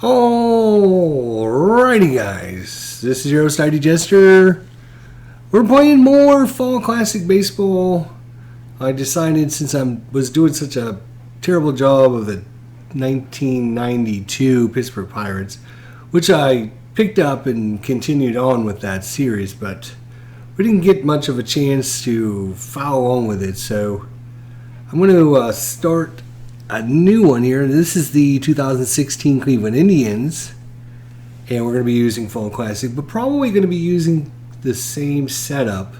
Alrighty, guys. This is your host, ID Jester. We're playing more Fall Classic Baseball. I decided, since I was doing such a terrible job of the 1992 Pittsburgh Pirates, which I picked up and continued on with that series, but we didn't get much of a chance to follow along with it, so I'm going to start a new one here. This is the 2016 Cleveland Indians, and we're going to be using Fall Classic, but probably going to be using the same setup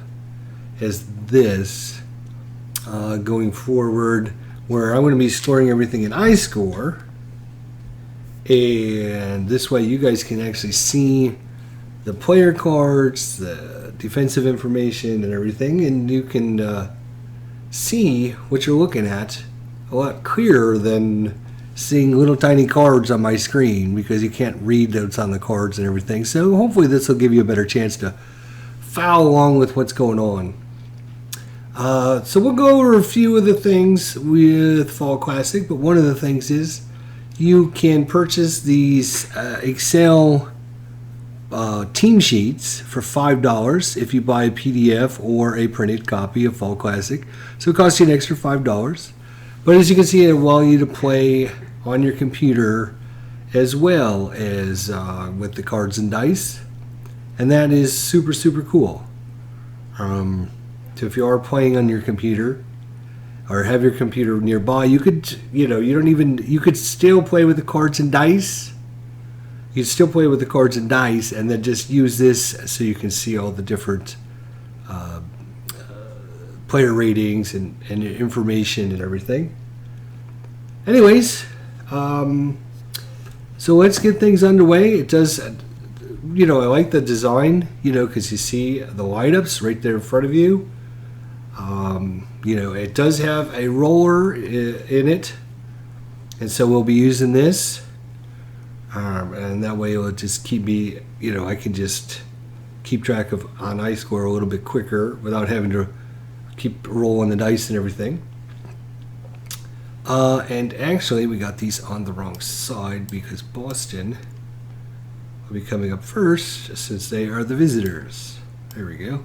as this going forward, where I'm going to be storing everything in iScore, and this way you guys can actually see the player cards, the defensive information and everything, and you can see what you're looking at a lot clearer than seeing little tiny cards on my screen, because you can't read what's on the cards and everything. So hopefully this will give you a better chance to follow along with what's going on. So we'll go over a few of the things with Fall Classic, but one of the things is you can purchase these Excel team sheets for $5 if you buy a PDF or a printed copy of Fall Classic. So it costs you an extra $5. But as you can see, it will allow you to play on your computer as well as with the cards and dice. And that is super, super cool. So if you are playing on your computer or have your computer nearby, you could, you could still play with the cards and dice. You could still play with the cards and dice and then just use this so you can see all the different player ratings and information and everything. Anyways, so let's get things underway. It does, I like the design, because you see the light-ups right there in front of you. It does have a roller in it, and so we'll be using this, and that way it'll just keep me, I can just keep track of on iScore a little bit quicker without having to keep rolling the dice and everything. And actually, we got these on the wrong side because Boston will be coming up first since they are the visitors. There we go.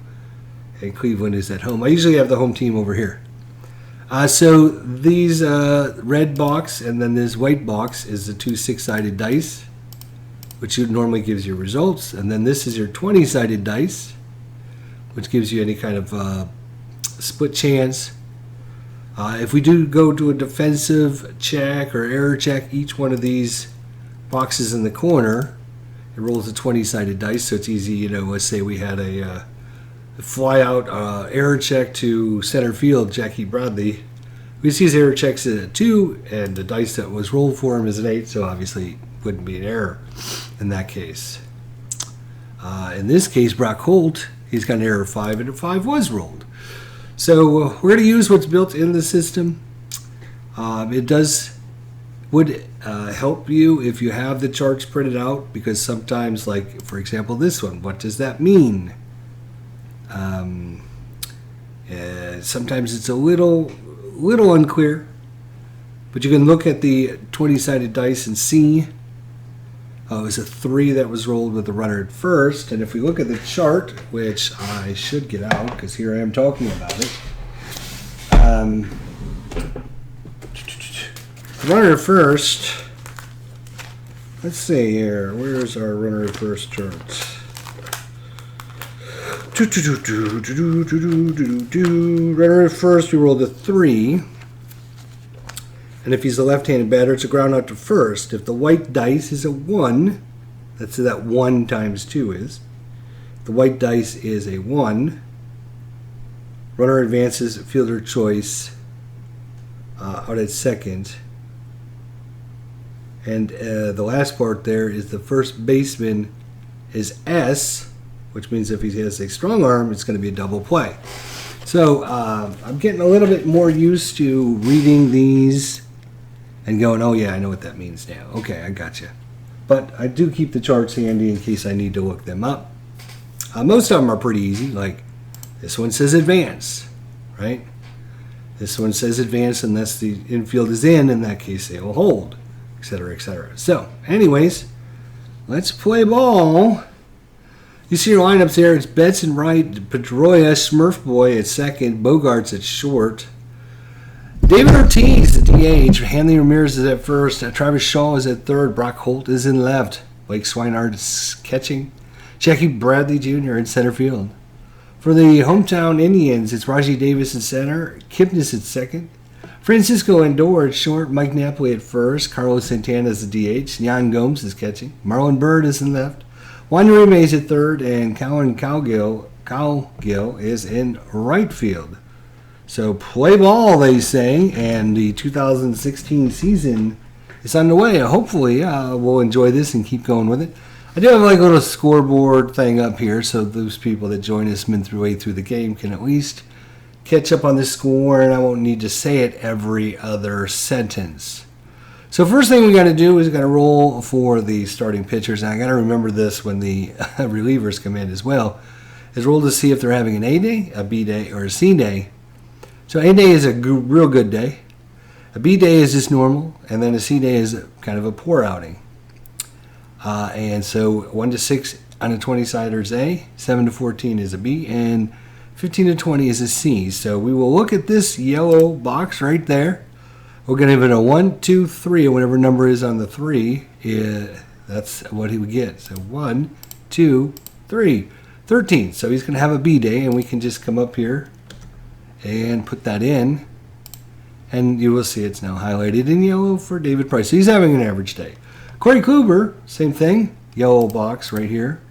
And Cleveland is at home. I usually have the home team over here. So these red box and then this white box is the two 6-sided dice, which normally gives you results. And then this is your 20-sided dice, which gives you any kind of split chance. If we do go to a defensive check or error check, each one of these boxes in the corner, it rolls a 20-sided dice, so it's easy. Let's say we had a fly-out error check to center field, Jackie Bradley. We see his error checks at a 2, and the dice that was rolled for him is an 8, so obviously it wouldn't be an error in that case. In this case, Brock Holt, he's got an error of 5, and a 5 was rolled. So we're going to use what's built in the system. It would help you if you have the charts printed out, because sometimes, like for example this one, what does that mean? Sometimes it's a little unclear, but you can look at the 20-sided dice and see it was a 3 that was rolled with the runner at first. And if we look at the chart, which I should get out because here I am talking about it, the runner at first, let's see here, where's our runner at first chart? Runner at first, we rolled a 3. And if he's a left-handed batter, it's a ground out to first. If the white dice is a 1, that's what that 1 times 2 is. If the white dice is a 1, runner advances, fielder choice out at second. And the last part there is the first baseman is S, which means if he has a strong arm, it's going to be a double play. So I'm getting a little bit more used to reading these and going, oh yeah, I know what that means now. Okay, I gotcha. But I do keep the charts handy in case I need to look them up. Most of them are pretty easy. Like this one says advance, right? This one says advance unless the infield is in. In that case, they will hold, etc., etc. So, anyways, let's play ball. You see your lineups there. It's Betts in right, Pedroia, Smurf Boy at second, Bogarts at short. David Ortiz at DH, Hanley Ramirez is at first, Travis Shaw is at third, Brock Holt is in left, Blake Swinehart is catching, Jackie Bradley Jr. in center field. For the hometown Indians, it's Rajai Davis at center, Kipnis at second, Francisco Lindor at short, Mike Napoli at first, Carlos Santana is the DH, Yan Gomes is catching, Marlon Byrd is in left, Juan Uribe is at third, and Colin Cowgill is in right field. So play ball, they say, and the 2016 season is underway. Hopefully, we'll enjoy this and keep going with it. I do have like a little scoreboard thing up here, so those people that join us midway through the game can at least catch up on the score, and I won't need to say it every other sentence. So first thing we got to do is got to roll for the starting pitchers, and I got to remember this when the relievers come in as well, is roll to see if they're having an A day, a B day, or a C day. So A day is a real good day. A B day is just normal, and then a C day is kind of a poor outing. And so 1 to 6 on a 20-sider is A, 7 to 14 is a B, and 15 to 20 is a C. So we will look at this yellow box right there. We're going to give it a 1, 2, 3, or whatever number is on the 3. That's what he would get. So 1, 2, 3, 13. So he's going to have a B day, and we can just come up here and put that in, and you will see it's now highlighted in yellow for David Price. So he's having an average day. Corey Kluber, same thing, yellow box right here.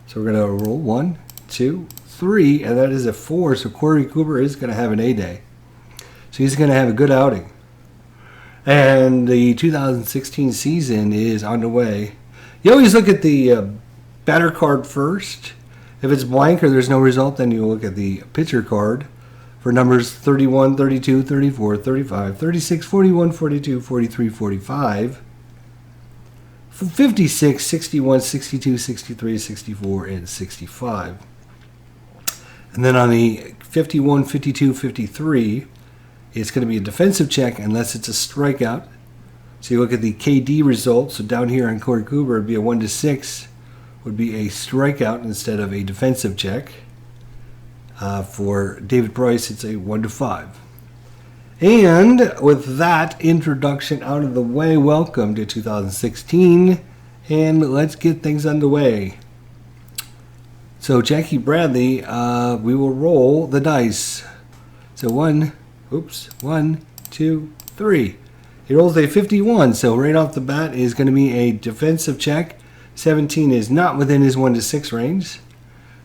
So we're going to roll 1, 2, 3, and that is a 4. So Corey Kluber is going to have an A day. So he's going to have a good outing. And the 2016 season is on the way. You always look at the batter card first. If it's blank or there's no result, then you look at the pitcher card for numbers 31, 32, 34, 35, 36, 41, 42, 43, 45, 56, 61, 62, 63, 64, and 65. And then on the 51, 52, 53, it's going to be a defensive check unless it's a strikeout. So you look at the KD results. So down here on Corey Kluber, it would be a 1 to 6, would be a strikeout instead of a defensive check. For David Price, it's a 1 to 5. And with that introduction out of the way, welcome to 2016, and let's get things underway. So Jackie Bradley, we will roll the dice. So 1, 2, 3. He rolls a 51, so right off the bat is going to be a defensive check. 17 is not within his 1 to 6 range.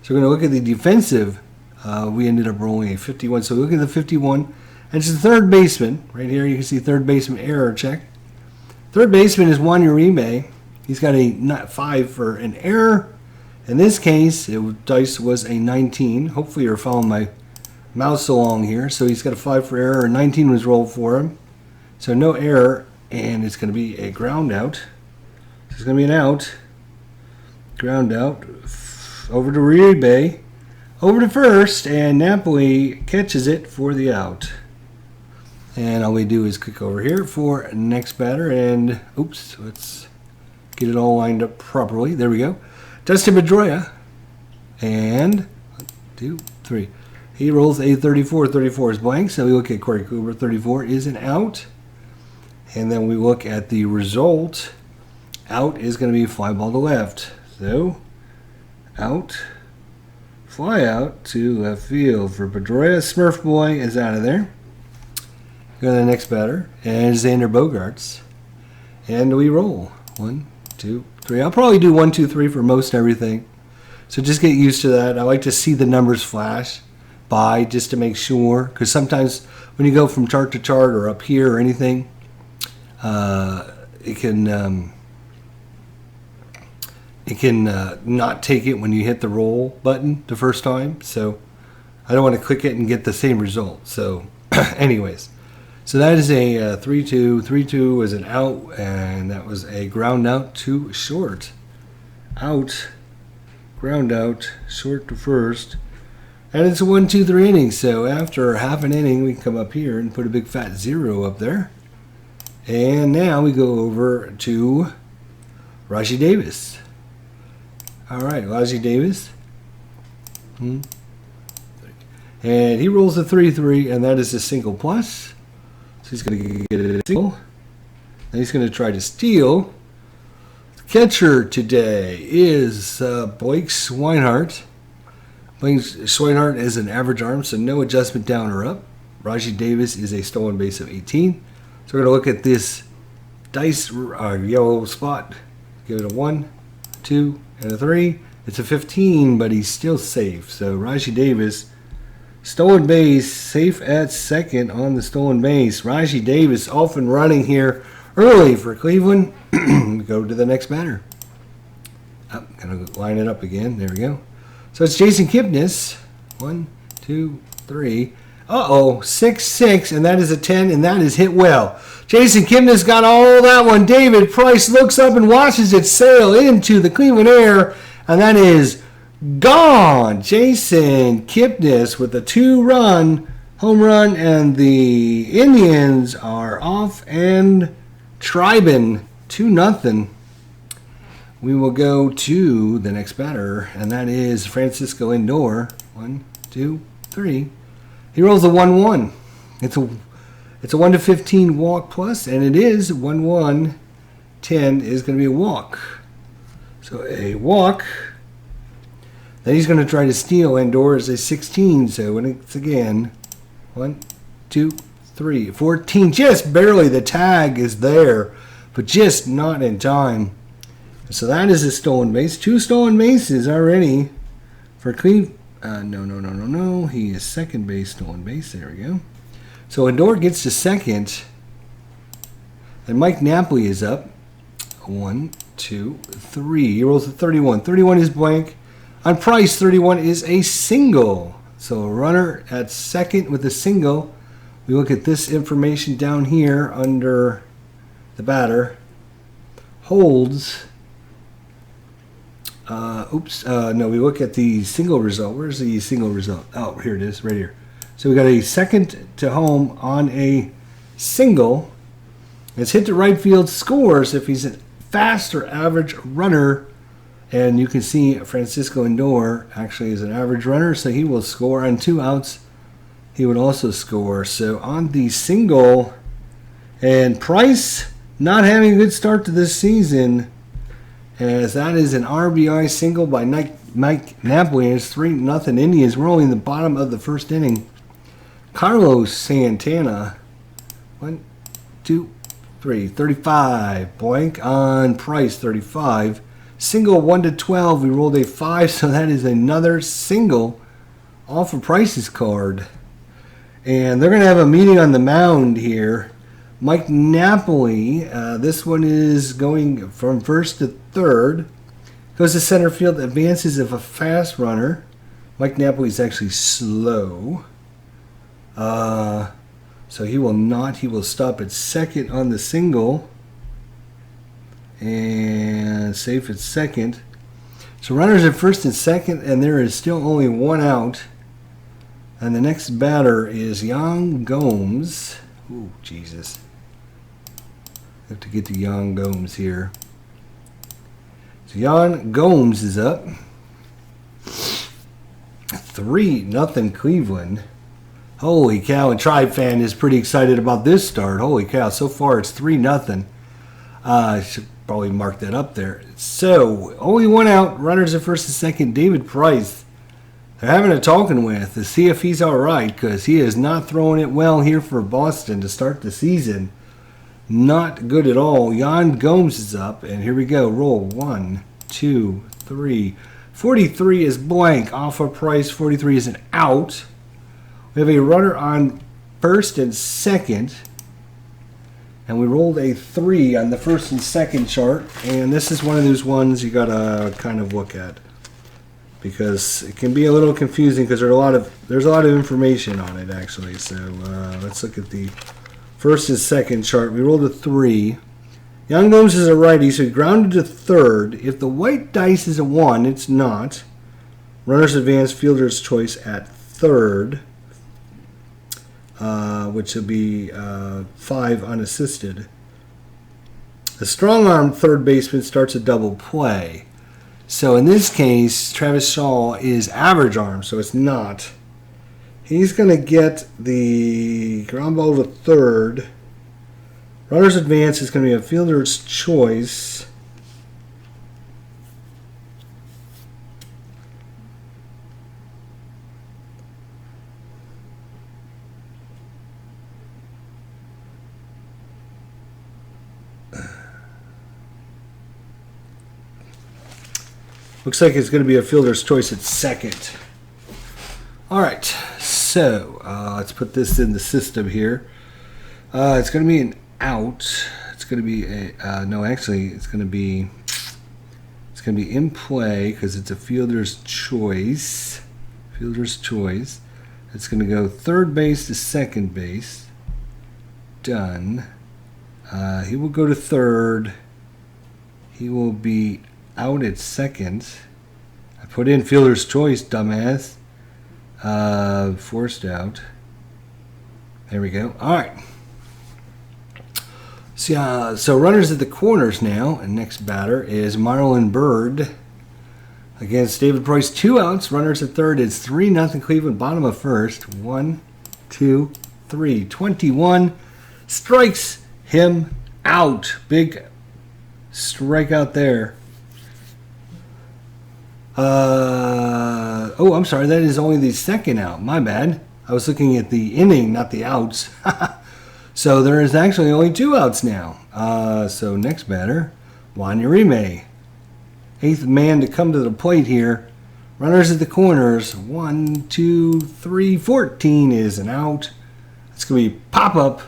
So we're going to look at the defensive. We ended up rolling a 51. So look at the 51. And it's the third baseman. Right here you can see third baseman error check. Third baseman is Juan Uribe. He's got a 5 for an error. In this case, dice was a 19. Hopefully you're following my mouse along here. So he's got a 5 for error, and 19 was rolled for him. So no error, and it's going to be a ground out. So it's going to be an out. Ground out. Over to Uribe. Over to first, and Napoli catches it for the out. And all we do is click over here for next batter, and let's get it all lined up properly. There we go. Dustin Pedroia, and 1, 2, 3. He rolls a 34. 34 is blank, so we look at Corey Kluber. 34 is an out. And then we look at the result. Out is going to be fly ball to left. So, out. Fly out to left field for Pedroia. Smurf Boy is out of there. Go to the next batter. And Xander Bogaerts. And we roll. 1, 2, 3. I'll probably do 1, 2, 3 for most everything. So just get used to that. I like to see the numbers flash by just to make sure. Because sometimes when you go from chart to chart or up here or anything, it can not take it when you hit the roll button the first time. So I don't want to click it and get the same result. So anyways, so that is a 3-2. 3-2 was an out, and that was a ground out to short. Out, ground out, short to first. And it's a 1, 2, 3 inning. So after half an inning, we come up here and put a big fat 0 up there. And now we go over to Rajai Davis. All right, Rajai Davis. And he rolls a 3-3, and that is a single plus. So he's going to get a single. And he's going to try to steal. The catcher today is Blake Swinehart. Blake Swinehart is an average arm, so no adjustment down or up. Rajai Davis is a stolen base of 18. So we're going to look at this dice yellow spot. Give it a 1, 2, and a 3. It's a 15, but he's still safe. So Rajai Davis, stolen base, safe at second on the stolen base. Rajai Davis off and running here early for Cleveland. We go to the next batter. Going to line it up again. There we go. So it's Jason Kipnis. 1, 2, 3. 6-6, and that is a 10, and that is hit well. Jason Kipnis got all that one. David Price looks up and watches it sail into the Cleveland air, and that is gone. Jason Kipnis with a 2-run home run, and the Indians are off and tribing 2-0. We will go to the next batter, and that is Francisco Lindor. 1, 2, 3. He rolls a 1-1. It's a 1 to 15 walk plus, and it is 1-1. 10 is going to be a walk. So a walk. Then he's going to try to steal. Lindor is a 16. So it's again 1, 2, 3, 14. Just barely. The tag is there, but just not in time. So that is a stolen base. 2 stolen bases already for Cleveland. No. He is second base, stolen base. There we go. So Lindor gets to second. And Mike Napoli is up. 1, 2, 3. He rolls a 31. 31 is blank. On Price, 31 is a single. So a runner at second with a single. We look at this information down here under the batter. Holds. No, we look at the single result. Where's the single result? Oh, here it is, right here. So we got a second to home on a single. It's hit to right field, scores if he's a fast or average runner. And you can see Francisco Lindor actually is an average runner, so he will score on 2 outs. He would also score. So on the single, and Price not having a good start to this season, as that is an RBI single by Mike Napoli. It's 3-0 Indians. We're only in the bottom of the first inning. Carlos Santana, 1, 2, 3, 35. Blank on Price, 35. Single 1 to 12. We rolled a 5, so that is another single off of Price's card. And they're going to have a meeting on the mound here. Mike Napoli, this one is going from first to third. Goes to center field, advances of a fast runner. Mike Napoli is actually slow. So he will not. He will stop at second on the single. And safe at second. So runners at first and second, and there is still only 1 out. And the next batter is Yan Gomes. Ooh, Jesus. Have to get to Yan Gomes here. So Yan Gomes is up. 3-0 Cleveland. Holy cow, and Tribe fan is pretty excited about this start. Holy cow, so far it's 3-0. I should probably mark that up there. So, only 1 out. Runners at first and second. David Price. They're having a talking with to see if he's all right, because he is not throwing it well here for Boston to start the season. Not good at all. Yan Gomes is up, and here we go. Roll 1, 2, 3. 43 is blank. Off of Price. 43 is an out. We have a runner on first and second. And we rolled a 3 on the first and second chart. And this is one of those ones you got to kind of look at, because it can be a little confusing because there's a lot of information on it actually. So let's look at the first and second chart. We rolled a 3. Yan Gomes is a righty, so he grounded to third. If the white dice is a 1, it's not. Runner's advance, fielder's choice at third, which will be 5 unassisted. A strong-armed third baseman starts a double play. So in this case, Travis Shaw is average arm, so it's not. He's going to get the ground ball to third. Runner's advance is going to be a fielder's choice. Looks like it's going to be a fielder's choice at second. All right, so let's put this in the system here. It's going to be an out. It's going to be a no. Actually, it's going to be in play because it's a fielder's choice. Fielder's choice. It's going to go third base to second base. Done. He will go to third. He will be out at second. I put in fielder's choice, dumbass. Forced out. There we go. All right. So runners at the corners now, and next batter is Marlon Byrd against David Price. 2 outs. Runners at third. It's 3-0 Cleveland. Bottom of first. 1, 2, 3. 21 strikes him out. Big strikeout there. Oh, I'm sorry. That is only the second out. My bad. I was looking at the inning, not the outs. So there is actually only 2 outs now. So next batter, Juan Uribe. 8th man to come to the plate here. Runners at the corners. 1, 2, 3, 14 is an out. It's going to be pop up.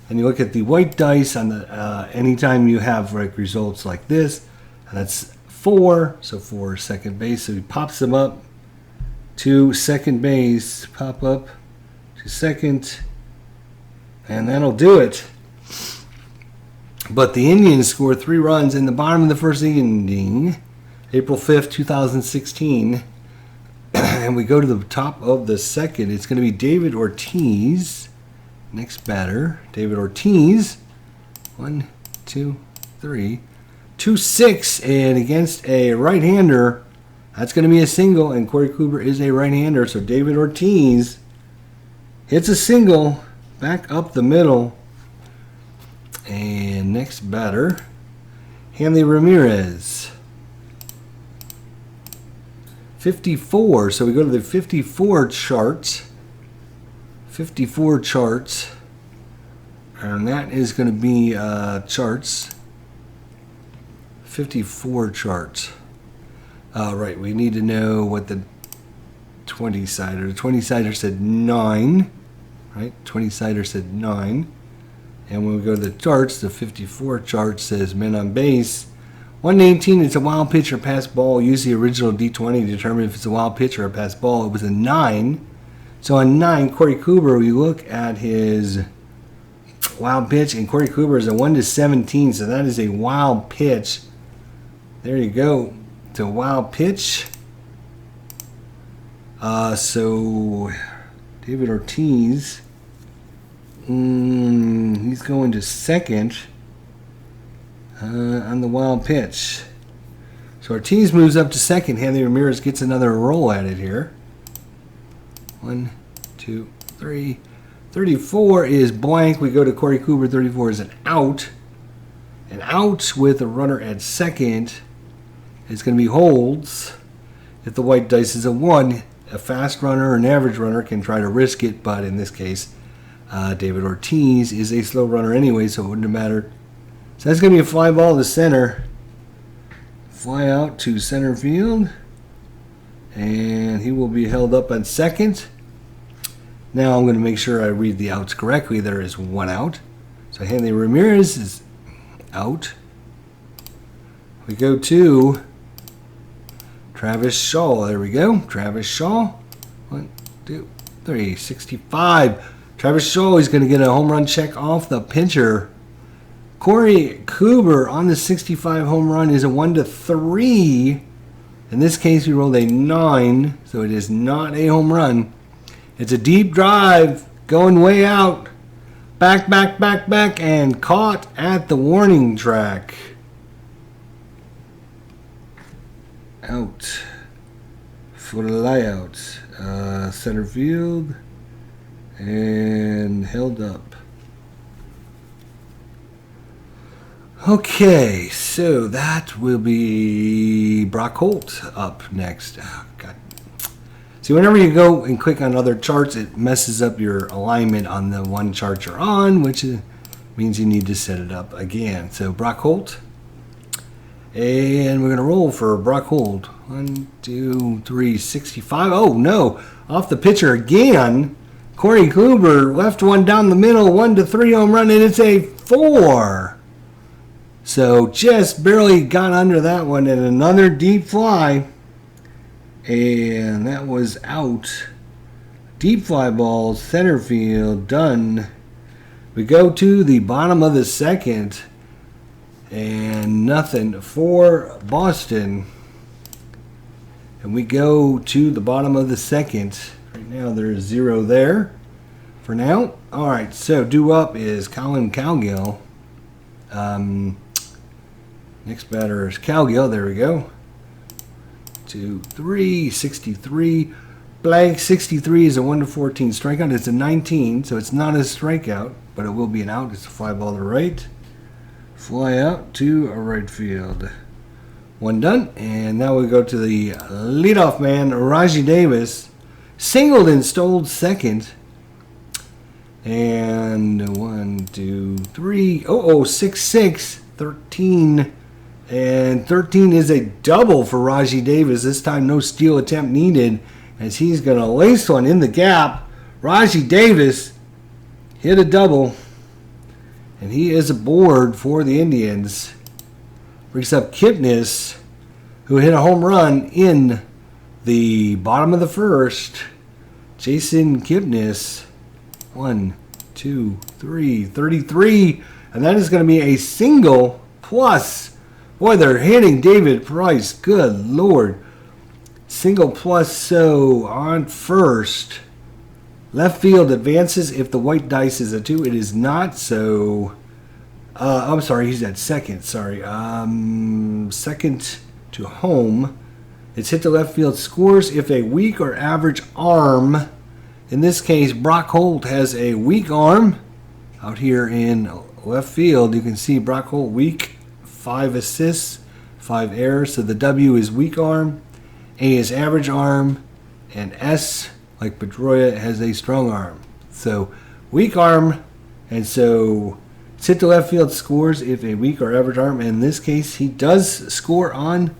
And you look at the white dice on the anytime you have like results like this. And that's 4, so 4 second base. So he pops them up to second base, pop up to second, and that'll do it. But the Indians scored 3 runs in the bottom of the first inning, April 5th, 2016. And we go to the top of the second. It's going to be David Ortiz. Next batter, David Ortiz. 1, 2, 3. 2-6, and against a right-hander, that's going to be a single, and Corey Kluber is a right-hander, so David Ortiz hits a single back up the middle. And next batter, Hanley Ramirez. 54, so we go to the 54 charts. 54 charts, and that is going to be charts. 54 charts. Right, we need to know what the 20-sider. The 20-sider said 9. Right, 20-sider said 9. And when we go to the charts, the 54 chart says men on base. 118, it's a wild pitch or pass ball. Use the original D20 to determine if it's a wild pitch or a pass ball. It was a 9. So on 9, Corey Kluber, we look at his wild pitch, and Corey Kluber is a 1-17, so that is a wild pitch. There you go. It's a wild pitch. So David Ortiz, he's going to second on the wild pitch. So Ortiz moves up to second. Hanley Ramirez gets another roll at it here. 1, 2, 3. 34 is blank. We go to Corey Kluber. 34 is an out. An out with a runner at second. It's going to be holds. If the white dice is a 1, a fast runner or an average runner can try to risk it, but in this case, David Ortiz is a slow runner anyway, so it wouldn't have mattered. So that's going to be a fly ball to center. Fly out to center field. And he will be held up on second. Now I'm going to make sure I read the outs correctly. There is 1 out. So Hanley Ramirez is out. We go to Travis Shaw. There we go. Travis Shaw. 1, 2, 3. 65. Travis Shaw is going to get a home run check off the pitcher. Corey Kluber on the 65 home run is a 1-3. In this case, we rolled a 9, so it is not a home run. It's a deep drive going way out. Back, back, back, back, and caught at the warning track. Out. Fly out. Center field. And held up. Okay, so that will be Brock Holt up next. Oh, God. See, whenever you go and click on other charts, it messes up your alignment on the one chart you're on, which means you need to set it up again. So Brock Holt. And we're going to roll for Brock Holt. 1, 2, 3, 65. Oh, no. Off the pitcher again. Corey Kluber left one down the middle. 1-3 home run, and it's a 4. So just barely got under that one, and another deep fly. And that was out. Deep fly ball, center field, done. We go to the bottom of the second. And nothing for Boston. And we go to the bottom of the second. Right now there's 0 there for now. All right, so due up is Colin Cowgill. Next batter is Cowgill. There we go. 2, 3, 63. Blank 63 is a 1-14 strikeout. It's a 19, so it's not a strikeout, but it will be an out. It's a fly ball to right. Fly out to a right field. 1 done. And now we go to the leadoff man, Raji Davis. Singled and stole second. And 1, 2, 3. 6, 13. And 13 is a double for Raji Davis. This time no steal attempt needed, as he's going to lace one in the gap. Raji Davis hit a double, and he is aboard for the Indians. Brings up Kipnis, who hit a home run in the bottom of the first. Jason Kipnis, 1, 2, 3, 33. And that is going to be a single plus. Boy, they're hitting David Price. Good Lord. Single plus, so on first. Left field advances if the white dice is a 2. It is not, so... I'm sorry, he's at second. Sorry. Second to home. It's hit to left field. Scores if a weak or average arm. In this case, Brock Holt has a weak arm. Out here in left field, you can see Brock Holt weak. 5 assists, 5 errors. So the W is weak arm, A is average arm, and S, like Pedroia, has a strong arm. So weak arm, and so hit to left field, scores if a weak or average arm. In this case, he does score on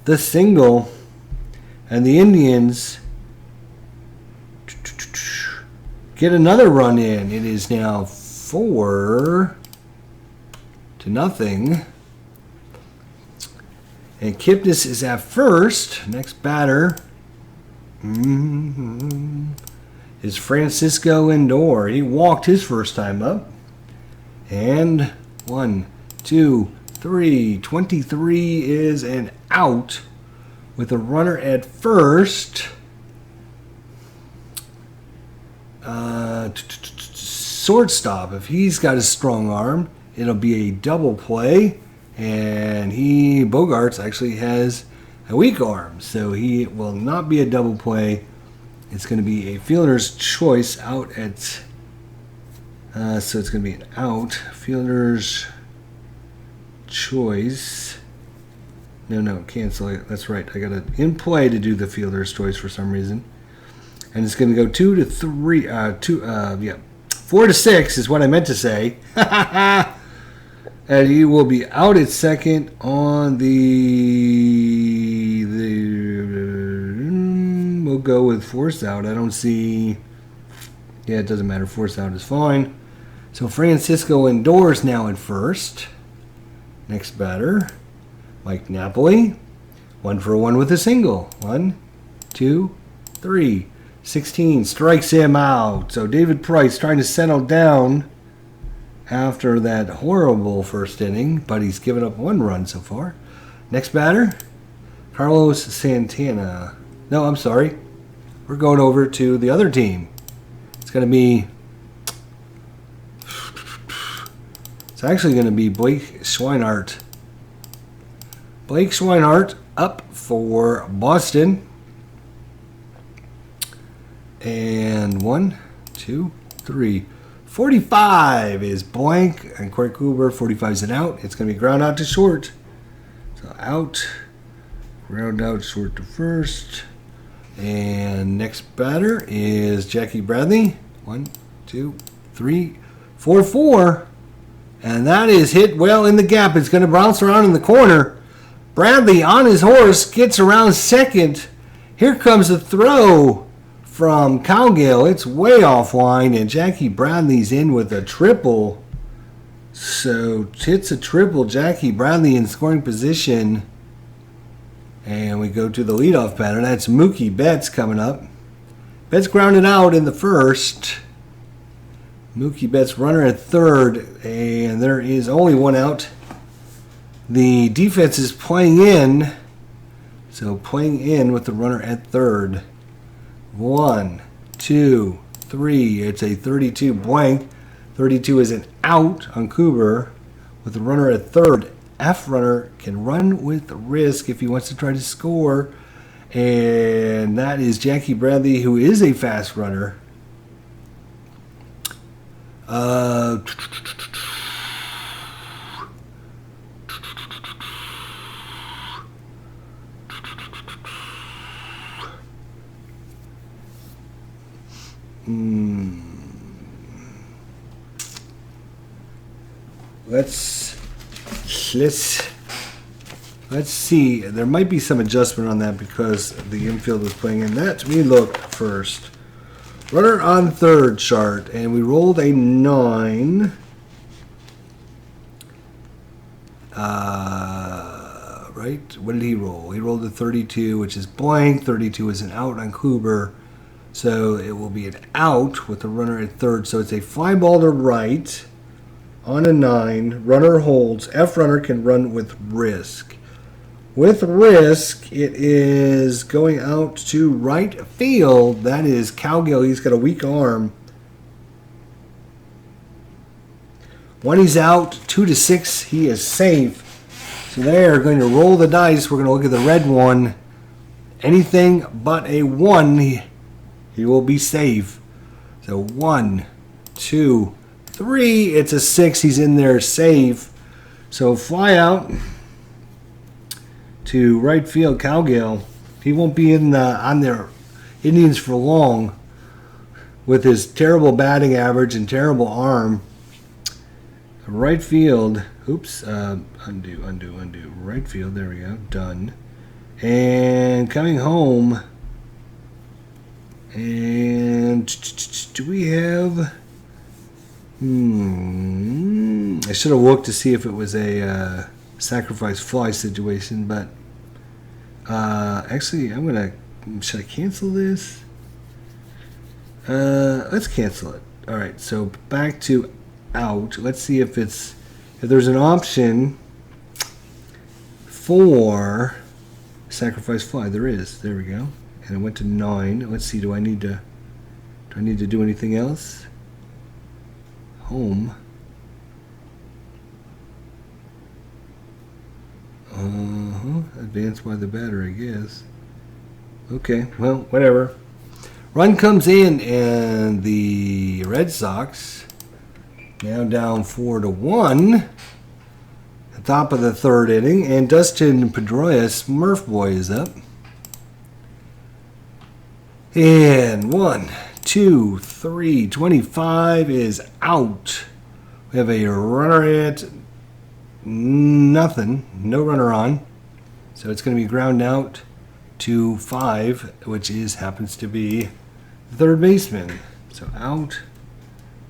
the single, and the Indians get another run in. It is now 4-0. And Kipnis is at first. Next batter is Francisco Lindor. He walked his first time up. And 1, 2, 3. 23 is an out with a runner at first. Shortstop. If he's got a strong arm, it'll be a double play. And Bogarts actually has a weak arm, so he will not be a double play. It's going to be a fielder's choice out at, so it's going to be an out. Fielder's choice. No, cancel it. That's right. I got it in play to do the fielder's choice for some reason. And it's going to go 4 to 6 is what I meant to say. And he will be out at second on we'll go with force out. I don't see, it doesn't matter. Force out is fine. So Francisco Lindor is now at first. Next batter, Mike Napoli. 1 for 1 with a single. 1, 2, 3. 16 strikes him out. So David Price trying to settle down after that horrible first inning, but he's given up 1 run so far. Next batter, Carlos Santana. No, I'm sorry. we're going over to the other team. It's going to be... It's actually going to be Blake Swinehart. Blake Swinehart up for Boston. And 1, 2, 3. 45 is blank. And Corey Kluber, 45 is an out. It's going to be ground out to short. So out. Ground out short to first. And next batter is Jackie Bradley. 1, 2, 3, 4, 4. And that is hit well in the gap. It's going to bounce around in the corner. Bradley on his horse gets around second. Here comes a throw from Cowgill. It's way offline, and Jackie Bradley's in with a triple. So hits a triple. Jackie Bradley in scoring position. And we go to the leadoff batter. That's Mookie Betts coming up. Betts grounded out in the first. Mookie Betts runner at third, and there is only one out. The defense is playing in, so playing in with the runner at third. 1, 2, 3. It's a 32 blank. 32 is an out on Kluber with the runner at third. F runner can run with risk if he wants to try to score, and that is Jackie Bradley, who is a fast runner. Let's see. There might be some adjustment on that because the infield was playing in. Let me look first. Runner on third chart, and we rolled a 9. Right? What did he roll? He rolled a 32, which is blank. 32 is an out on Kluber. So it will be an out with the runner at third. So it's a fly ball to right on a 9. Runner holds. F runner can run with risk. With risk, it is going out to right field. That is Cowgill. He's got a weak arm. When he's out, 2 to 6, he is safe. So they're going to roll the dice. We're going to look at the red one. Anything but a 1, he will be safe. So 1, 2, 3. It's a 6. He's in there safe. So fly out to right field, Cowgill. He won't be on their Indians for long with his terrible batting average and terrible arm. Right field. Oops. Undo. Right field. There we go. Done. And coming home. And do we have... I should have looked to see if it was a sacrifice fly situation, but actually should I cancel this? Let's cancel it. All right, so back to out. Let's see if there's an option for sacrifice fly. There is. There we go. And I went to 9. Let's see. Do I need to do anything else? Home. Advanced by the batter, I guess. Okay, well, whatever. Run comes in, and the Red Sox now down 4-1. At top of the third inning, and Dustin Pedroia, Smurf Boy, is up. And 1, 2, 3, 25 is out. We have a runner at nothing, no runner on. So it's going to be ground out to 5, which happens to be the third baseman. So out,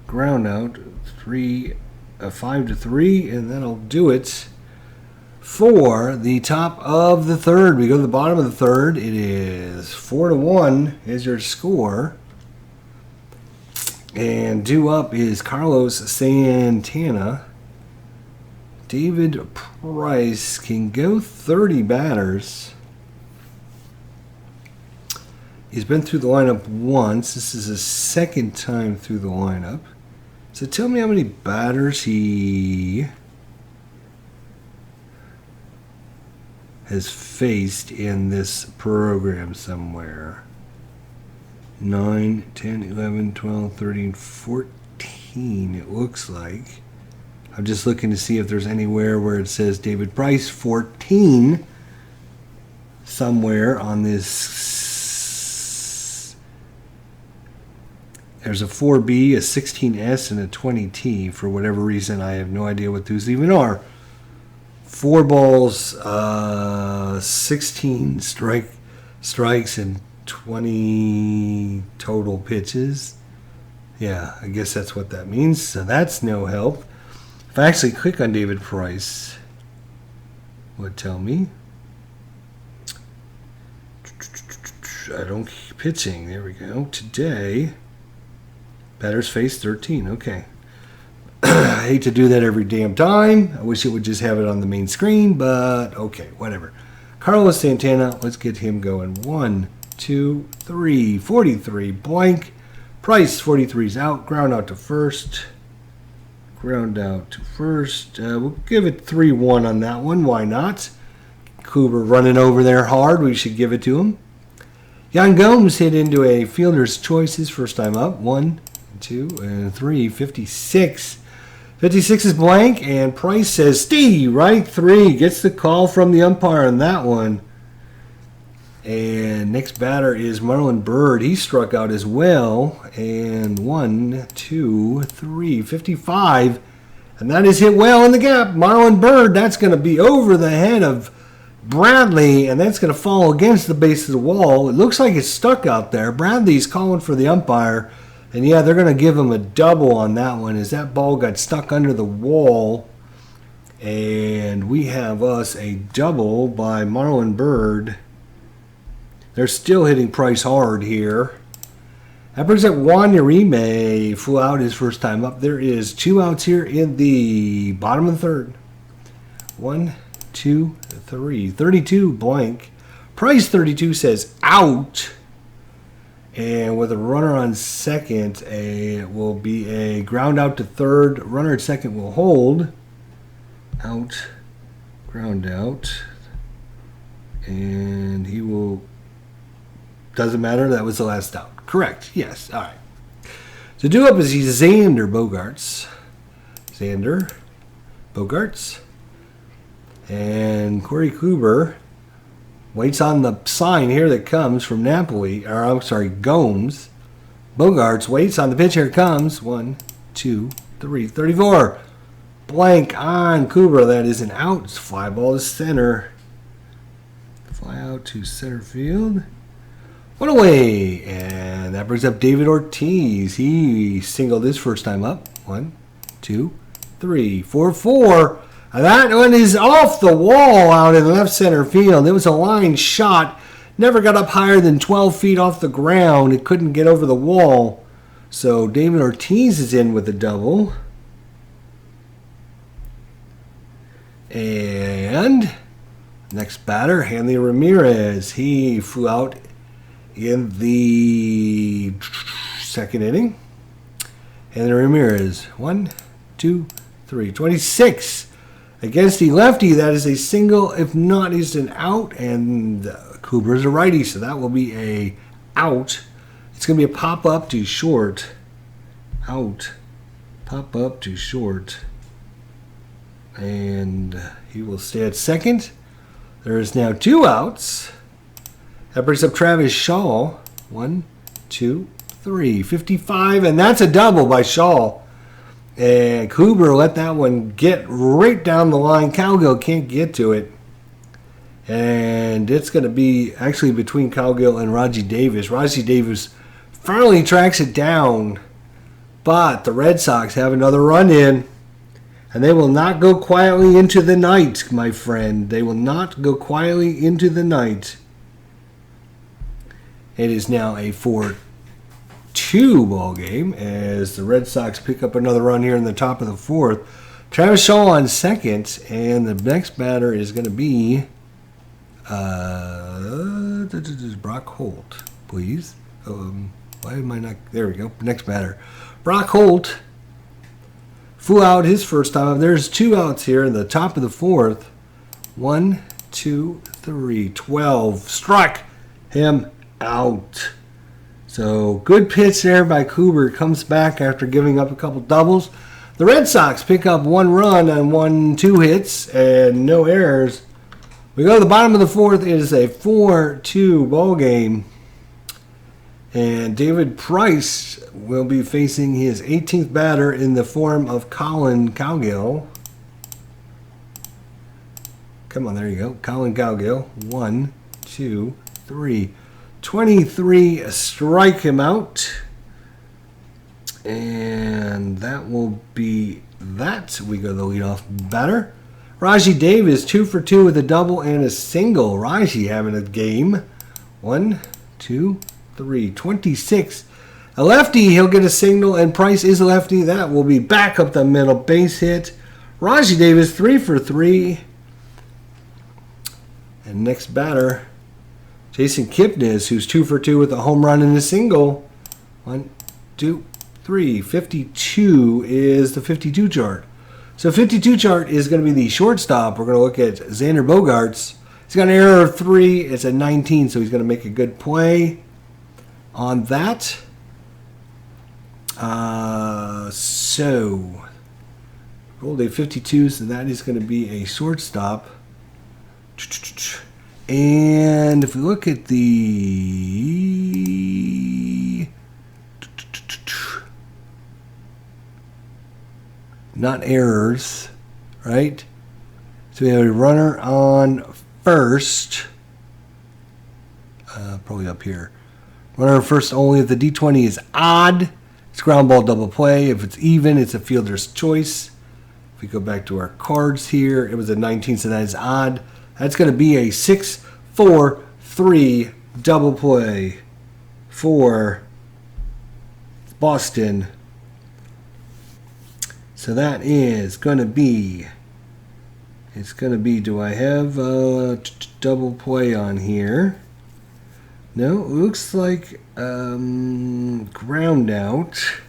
ground out, 5 to 3, and that'll do it for the top of the third. We go to the bottom of the third. It is 4-1 is your score. And due up is Carlos Santana. David Price can go 30 batters. He's been through the lineup once. This is his second time through the lineup. So tell me how many batters he has faced in this program somewhere. 9, 10, 11, 12, 13, 14 it looks like. I'm just looking to see if there's anywhere where it says David Price 14 somewhere on this. There's a 4B, a 16S, and a 20T. For whatever reason, I have no idea what those even are. 4 balls, 16 strikes, and 20 total pitches. Yeah, I guess that's what that means. So that's no help. If I actually click on David Price, it would tell me. I don't keep pitching. There we go. Today, batters face 13. Okay. I hate to do that every damn time. I wish it would just have it on the main screen, but okay, whatever. Carlos Santana, let's get him going. 1, 2, 3, 43, blank. Price, 43's out. Ground out to first. Ground out to first. We'll give it 3-1 on that one. Why not? Kluber running over there hard. We should give it to him. Yan Gomes hit into a fielder's choice his first time up. 1, 2, and 3. 56. 56 is blank, and Price says, Steve, right 3. Gets the call from the umpire on that one. And next batter is Marlon Byrd. He struck out as well. And 1, 2, 3, 55. And that is hit well in the gap. Marlon Byrd, that's going to be over the head of Bradley, and that's going to fall against the base of the wall. It looks like it's stuck out there. Bradley's calling for the umpire. And yeah, they're going to give him a double on that one as that ball got stuck under the wall. And we have us a double by Marlon Byrd. They're still hitting Price hard here. That brings up Juan Uribe. Flew out his first time up. There is 2 outs here in the bottom of the third. 1, 2, 3. 32 blank. Price 32 says out. And with a runner on second, it will be a ground out to third. Runner at second will hold. Out. Ground out. And he will... Doesn't matter. That was the last out. Correct. Yes. All right. So due up is Xander Bogaerts. Xander Bogaerts. And Corey Kluber waits on the sign here that comes from Napoli. Or I'm sorry, Gomes. Bogaerts waits on the pitch. Here it comes. 1, 2, 3, 34. Blank on Kluber. That is an out. It's fly ball to center. Fly out to center field. One away, and that brings up David Ortiz. He singled his first time up. 1, 2, 3, 4, 4. And that one is off the wall out in left center field. It was a line shot. Never got up higher than 12 feet off the ground. It couldn't get over the wall. So David Ortiz is in with a double. And next batter, Hanley Ramirez. He flew out in the second inning. And Ramirez, 1, 2, 3, 26. Against the lefty, that is a single. If not, is an out. And Kluber is a righty, so that will be a out. It's going to be a pop-up to short. Out. Pop-up to short. And he will stay at second. There is now 2 outs. That brings up Travis Shaw. 1, 2, 3. 55, and that's a double by Shaw. And Kluber let that one get right down the line. Cowgill can't get to it. And it's going to be actually between Cowgill and Raji Davis. Raji Davis finally tracks it down. But the Red Sox have another run in. And they will not go quietly into the night, my friend. They will not go quietly into the night. It is now a 4-2 ball game as the Red Sox pick up another run here in the top of the fourth. Travis Shaw on second, and the next batter is going to be Brock Holt. please. Why am I not? There we go. Next batter. Brock Holt. Flew out his first time. There's 2 outs here in the top of the 4th. 1, 2, 3, 12. Struck him out. So good pitch there by Kluber. Comes back after giving up a couple doubles. The Red Sox pick up 1 run on 2 hits and no errors. We go to the bottom of the 4th. It is a 4-2 ball game. And David Price will be facing his 18th batter in the form of Collin Cowgill. Come on, there you go. Collin Cowgill. 1, 2, 3. 23 strike him out. And that will be that. We go to the leadoff batter. Raji Davis, 2 for 2 with a double and a single. Raji having a game. 1, 2, 3. 26. A lefty, he'll get a single, and Price is a lefty. That will be back up the middle, base hit. Raji Davis, 3 for 3. And next batter, Jason Kipnis, who's 2 for 2 with a home run and a single. 1, 2, 3. 52 is the 52 chart. So 52 chart is going to be the shortstop. We're going to look at Xander Bogaerts. He's got an error of 3. It's a 19, so he's going to make a good play on that. So rolled a 52, so that is going to be a shortstop. And if we look at the not errors, right? So we have a runner on first, probably up here. Runner on first only if the D20 is odd. It's ground ball double play. If it's even, it's a fielder's choice. If we go back to our cards here, it was a 19, so that is odd. That's going to be a 6-4-3 double play for Boston. So that is going to be, it's going to be, do I have a double play on here? No, it looks like ground out.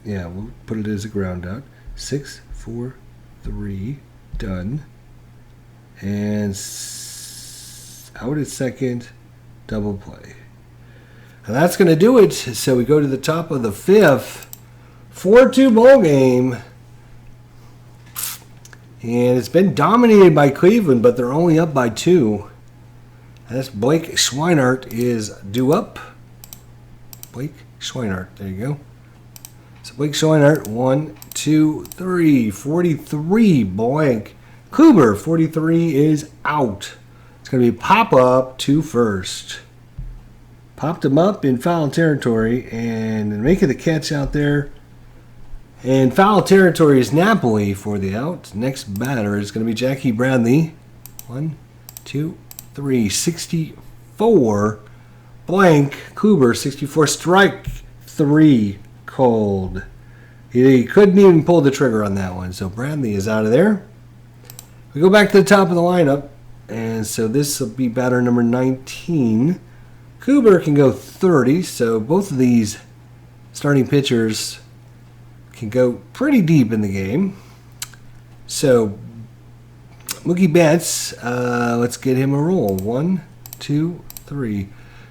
Yeah, we'll put it as a ground out. 6-4-3, done. And out at second, double play. And that's going to do it. So we go to the top of the 5th. 4-2 ball game. And it's been dominated by Cleveland, but they're only up by 2. And that's Blake Schweinart is due up. Blake Schweinart, there you go. So Blake Schweinart, 1, 2, 3, 43 blank. Kluber, 43 is out. It's going to be pop up to first. Popped him up in foul territory and making the catch out there. And foul territory is Napoli for the out. Next batter is going to be Jackie Bradley. 1, 2, 3, 64 blank. Kluber, 64 strike 3 cold. He couldn't even pull the trigger on that one. So Bradley is out of there. We go back to the top of the lineup. And so this will be batter number 19. Kluber can go 30. So both of these starting pitchers can go pretty deep in the game. So Mookie Betts, let's get him a roll. 1, 2, 3.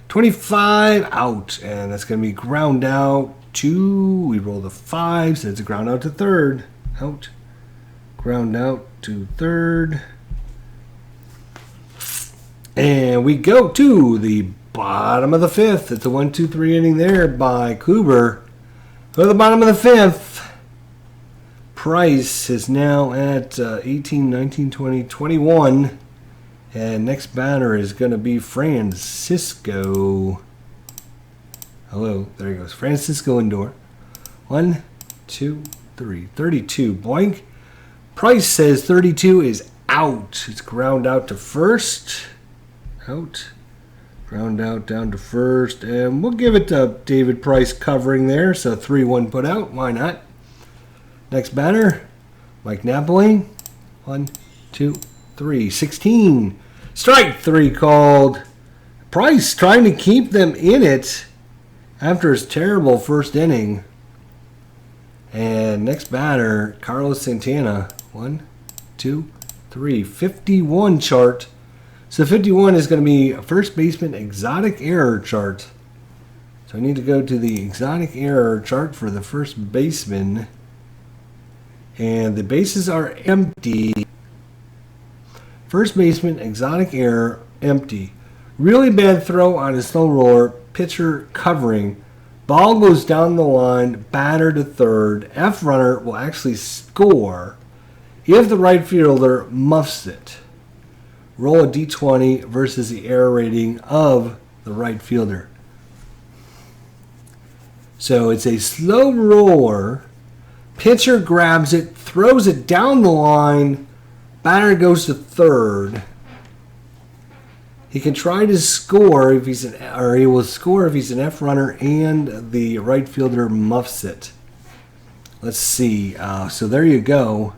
25 out. And that's going to be ground out. 2, we roll the 5, so it's a ground out to third. Out. Ground out to third. And we go to the bottom of the 5th. It's a 1-2-3 inning there by Kluber. Go to the bottom of the 5th. Price is now at 18, 19, 20, 21. And next batter is going to be Francisco. Hello, there he goes. Francisco Lindor. 1, 2, 3. 32. Blank. Price says 32 is out. It's ground out to first. Out. Ground out down to first. And we'll give it to David Price covering there. So 3-1 put out. Why not? Next batter, Mike Napoli. 1, 2, 3. 16. Strike 3 called. Price trying to keep them in it after his terrible first inning. And next batter, Carlos Santana. 1, 2, 3. 51 chart. So 51 is going to be a first baseman exotic error chart. So I need to go to the exotic error chart for the first baseman. And the bases are empty. First baseman, exotic error, empty. Really bad throw on a slow roller. Pitcher covering. Ball goes down the line. Batter to third. F runner will actually score if the right fielder muffs it. Roll a d20 versus the error rating of the right fielder. So it's a slow roller. Pitcher grabs it, throws it down the line. Batter goes to third. He can try to score if he's he will score if he's an F runner and the right fielder muffs it. Let's see. So there you go.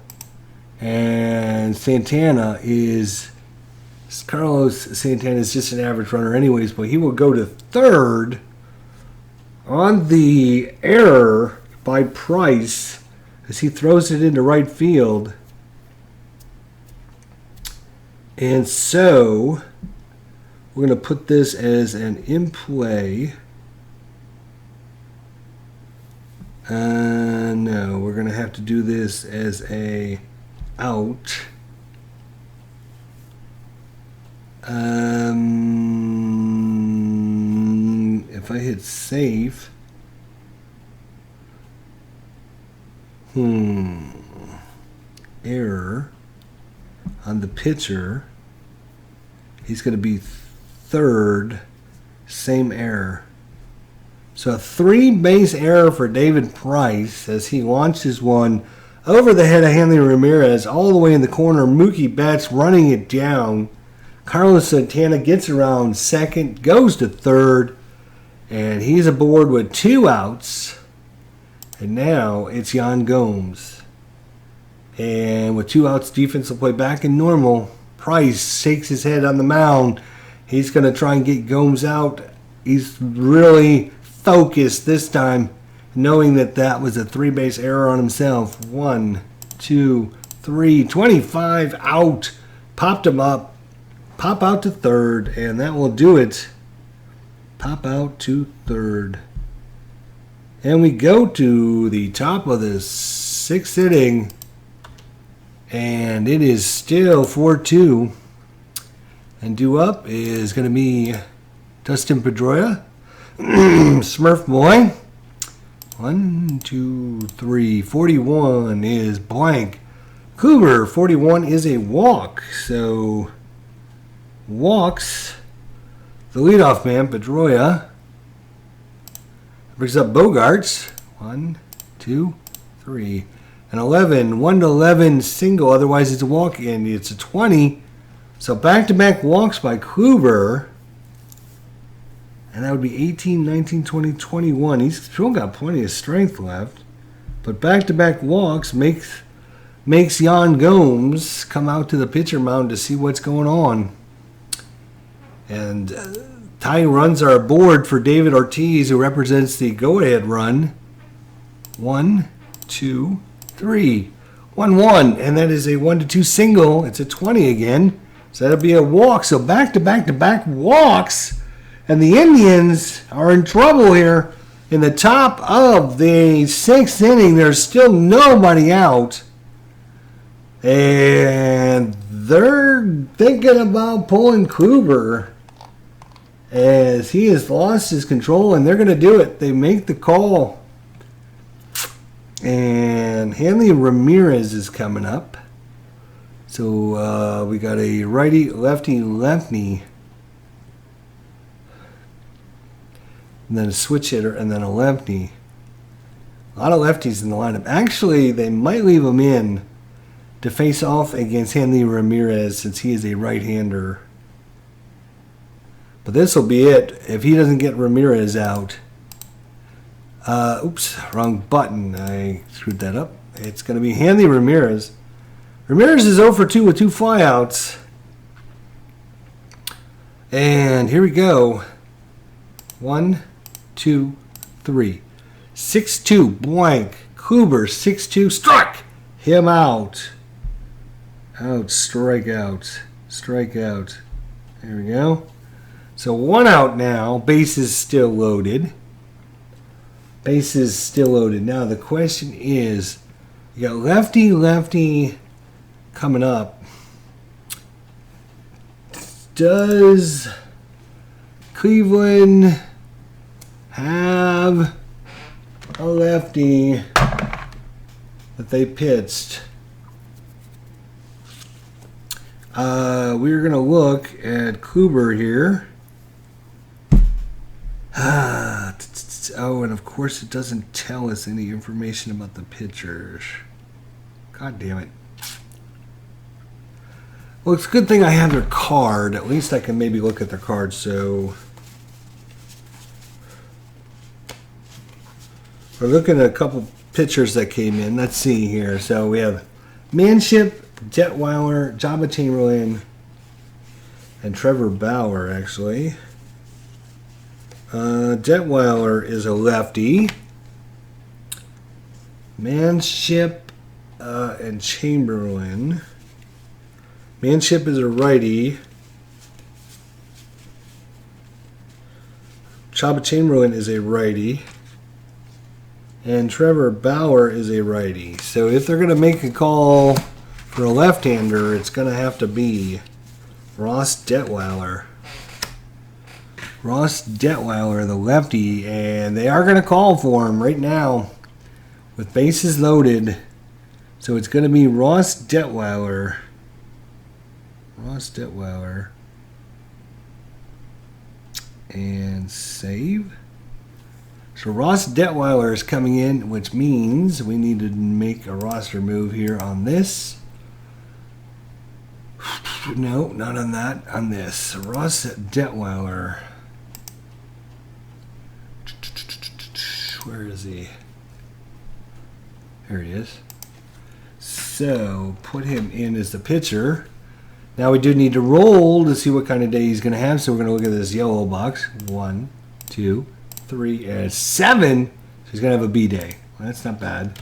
And Carlos Santana is just an average runner anyways, but he will go to third on the error by Price as he throws it into right field. And so we're going to put this as an in play. No, we're going to have to do this as a out. If I hit save, error on the pitcher, he's going to be third, same error. So a 3-base error for David Price as he launches one over the head of Hanley Ramirez all the way in the corner. Mookie Betts running it down. Carlos Santana gets around second, goes to third, and he's aboard with 2 outs. And now it's Yan Gomes. And with 2 outs, defense will play back in normal. Price shakes his head on the mound. He's going to try and get Gomes out. He's really focused this time, knowing that that was a 3-base error on himself. 1, 2, 3, 25 out. Popped him up. Pop out to third, and that will do it. Pop out to third. And we go to the top of the 6th inning, and it is still 4-2. And due up is going to be Dustin Pedroia. Smurf boy. 1, 2, 3. 41 is blank. Kluber, 41 is a walk. So walks the leadoff man, Pedroia. Brings up Bogarts. 1, 2, 3. An 11. 1 to 11 single. Otherwise, it's a walk, and it's a 20. So back-to-back walks by Kluber. And that would be 18, 19, 20, 21. He's still got plenty of strength left. But back-to-back walks makes Yan Gomes come out to the pitcher mound to see what's going on. And tying runs are aboard for David Ortiz, who represents the go-ahead run. 1, 2, 3. 1-1. And that is a 1-2 single. It's a 20 again. So that'll be a walk. So back-to-back walks. And the Indians are in trouble here. In the top of the 6th inning, there's still nobody out. And they're thinking about pulling Kluber as he has lost his control, and they're going to do it. They make the call. And Hanley Ramirez is coming up. So we got a righty, lefty. And then a switch hitter, and then a lefty. A lot of lefties in the lineup. Actually, they might leave him in to face off against Hanley Ramirez since he is a right-hander. But this will be it if he doesn't get Ramirez out. Oops, wrong button. I screwed that up. It's going to be Hanley Ramirez Ramirez is 0 for 2 with 2 flyouts. And here we go. 1, 2, 3. 6-2 blank. Kluber 6-2 struck him out. Out, strike out. Strike out. There we go. So 1 out now. Bases still loaded. Bases still loaded. Now the question is, you got lefty coming up. Does Cleveland have a lefty that they pitched? We're going to look at Kluber here. Oh, and of course it doesn't tell us any information about the pitchers. God damn it. Well, it's a good thing I have their card. At least I can maybe look at their card. So we're looking at a couple pitchers that came in. Let's see here. So we have Manship, Detweiler, Jabba Chamberlain, and Trevor Bauer, actually. Detweiler is a lefty. Manship and Chamberlain. Manship is a righty. Jabba Chamberlain is a righty. And Trevor Bauer is a righty. So if they're going to make a call for a left-hander, it's going to have to be Ross Detweiler. Ross Detweiler, the lefty, and they are going to call for him right now with bases loaded. So it's going to be Ross Detweiler. Ross Detweiler. And save. So Ross Detweiler is coming in, which means we need to make a roster move here on this. No, not on that. On this. Ross Detweiler. Where is he? There he is. So put him in as the pitcher. Now we do need to roll to see what kind of day he's going to have. So we're going to look at this yellow box. 1, 2, 3, and 7. So he's going to have a B day. Well, that's not bad.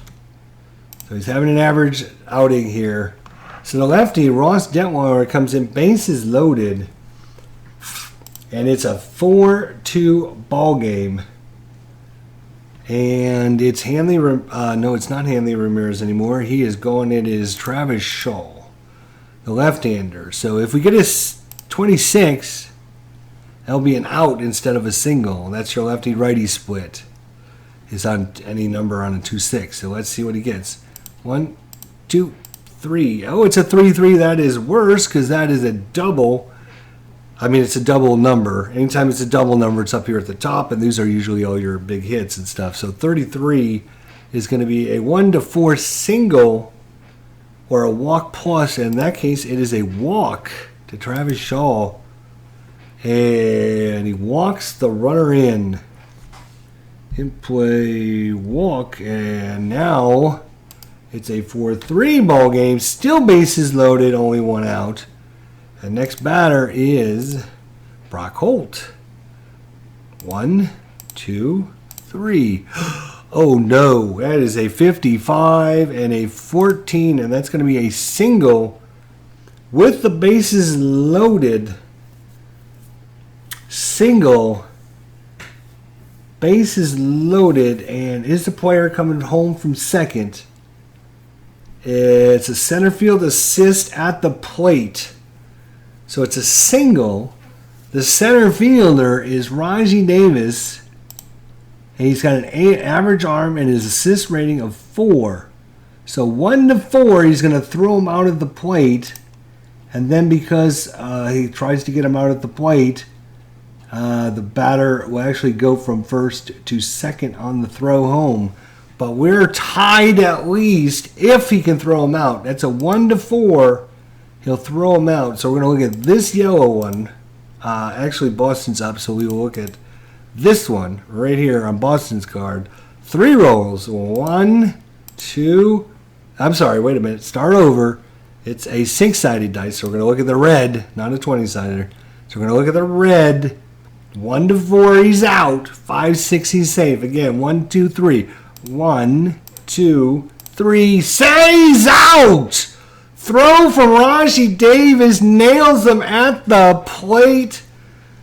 So he's having an average outing here. So the lefty, Ross Detweiler, comes in bases loaded. And it's a 4-2 ball game. And it's Hanley, no, it's not Hanley Ramirez anymore. He is going, it is Travis Shaw, the left-hander. So if we get a 26, that'll be an out instead of a single. That's your lefty-righty split. Is on any number on a 2-6. So let's see what he gets. 1, 2, 3. Oh, it's a 3-3. That is worse because that is a double. I mean, it's a double number. Anytime it's a double number, it's up here at the top, and these are usually all your big hits and stuff. So 33 is going to be a 1-4 single or a walk plus. In that case, it is a walk to Travis Shaw. And he walks the runner in. In play, walk, and now it's a 4-3 ball game. Still bases loaded, only 1 out. The next batter is Brock Holt. 1, 2, 3. Oh no, that is a 55 and a 14, and that's going to be a single with the bases loaded. Single, bases loaded, and is the player coming home from second? It's a center field assist at the plate. So it's a single. The center fielder is Rajai Davis. And he's got an average arm and his assist rating of 4. So 1-4, he's going to throw him out of the plate. And then because he tries to get him out at the plate, the batter will actually go from first to second on the throw home. But we're tied at least if he can throw him out. That's a 1-4. He'll throw him out. So we're going to look at this yellow one. Actually, Boston's up, so we will look at this one right here on Boston's card. 3 rolls. 1, 2. I'm sorry, wait a minute. Start over. It's a 6-sided dice, so we're going to look at the red, not a 20-sided. So we're going to look at the red. 1 to 4, he's out. 5, 6, he's safe. Again, 1, 2, 3. 1, 2, 3. He's out! Throw from Raji Davis. Nails him at the plate.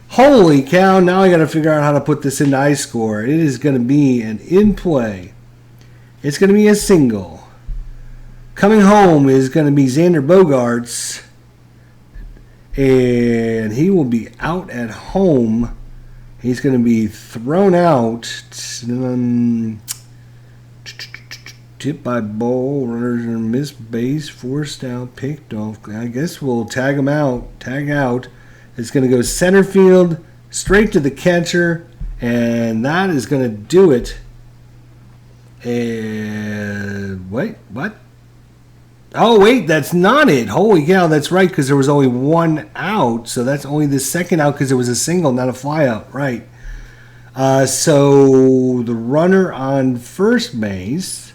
Holy cow. Now I got to figure out how to put this into ice score. It is going to be an in play. It's going to be a single. Coming home is going to be Xander Bogaerts. And he will be out at home. He's going to be thrown out. Tipped by Bowl. Runners are missed base. Forced out. Picked off. I guess we'll tag him out. Tag out. It's going to go center field. Straight to the catcher. And that is going to do it. And wait. What? Oh, wait, that's not it. Holy cow, that's right, because there was only 1 out. So that's only the second out because it was a single, not a flyout. Right. So the runner on first base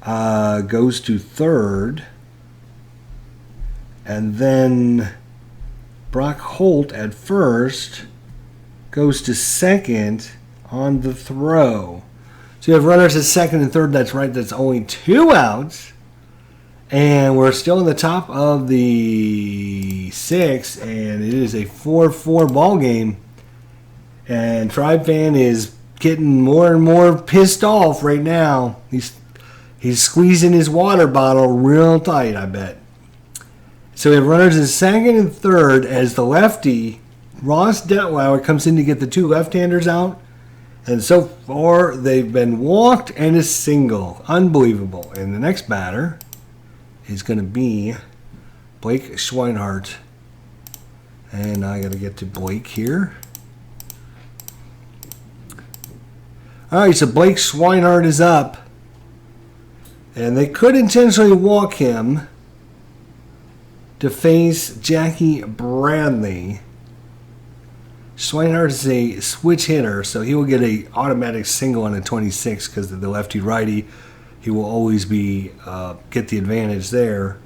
goes to third. And then Brock Holt at first goes to second on the throw. So you have runners at second and third. That's right. That's only 2 outs. And we're still in the top of the 6th. And it is a 4-4 ball game. And Tribe Fan is getting more and more pissed off right now. He's squeezing his water bottle real tight, I bet. So we have runners in second and third as the lefty, Ross Detweiler, comes in to get the 2 left-handers out. And so far, they've been walked and a single. Unbelievable. And the next batter is going to be Blake Schweinhart. And I got to get to Blake here. All right, so Blake Schweinhart is up. And they could intentionally walk him to face Jackie Bradley. Schweinhart is a switch hitter, so he will get an automatic single on a 26 because of the lefty-righty. He will always be get the advantage there.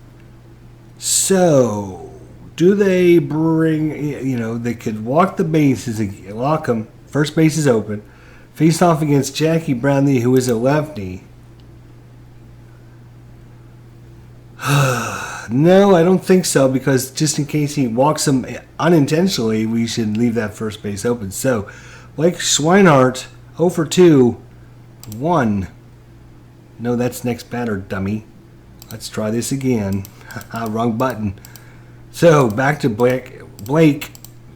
So, do they bring, they could walk the bases, lock them. First base is open. Face off against Jackie Bradley, who is a lefty. No, I don't think so, because just in case he walks him unintentionally, we should leave that first base open. So, Blake Schweinhart, 0 for 2, 1. No, that's next batter, dummy. Let's try this again. Wrong button. So, back to Blake.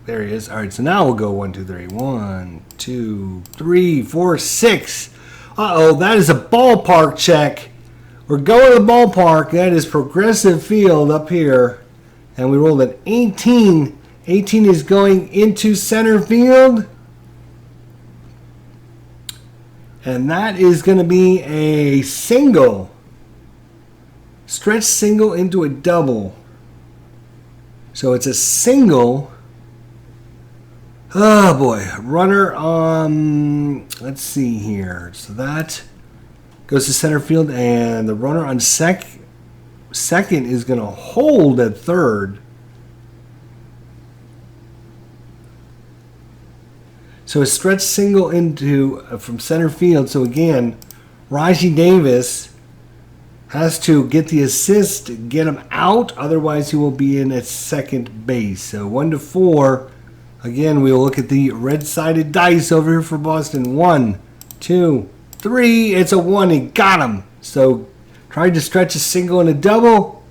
There he is. All right, so now we'll go 1, 2, 3. 1, 2, 3, 4, 6. Uh-oh, that is a ballpark check. We're going to the ballpark. That is Progressive Field up here. And we rolled an 18. 18 is going into center field. And that is going to be a single. Stretch single into a double. So it's a single. Oh boy. Runner on, let's see here. So that goes to center field, and the runner on second is going to hold at third. So a stretch single into from center field. So again, Raji Davis has to get the assist, get him out. Otherwise, he will be in at second base. So 1 to 4. Again, we'll look at the red-sided dice over here for Boston. 1, 2, 3. It's a 1. He got him. So tried to stretch a single and a double,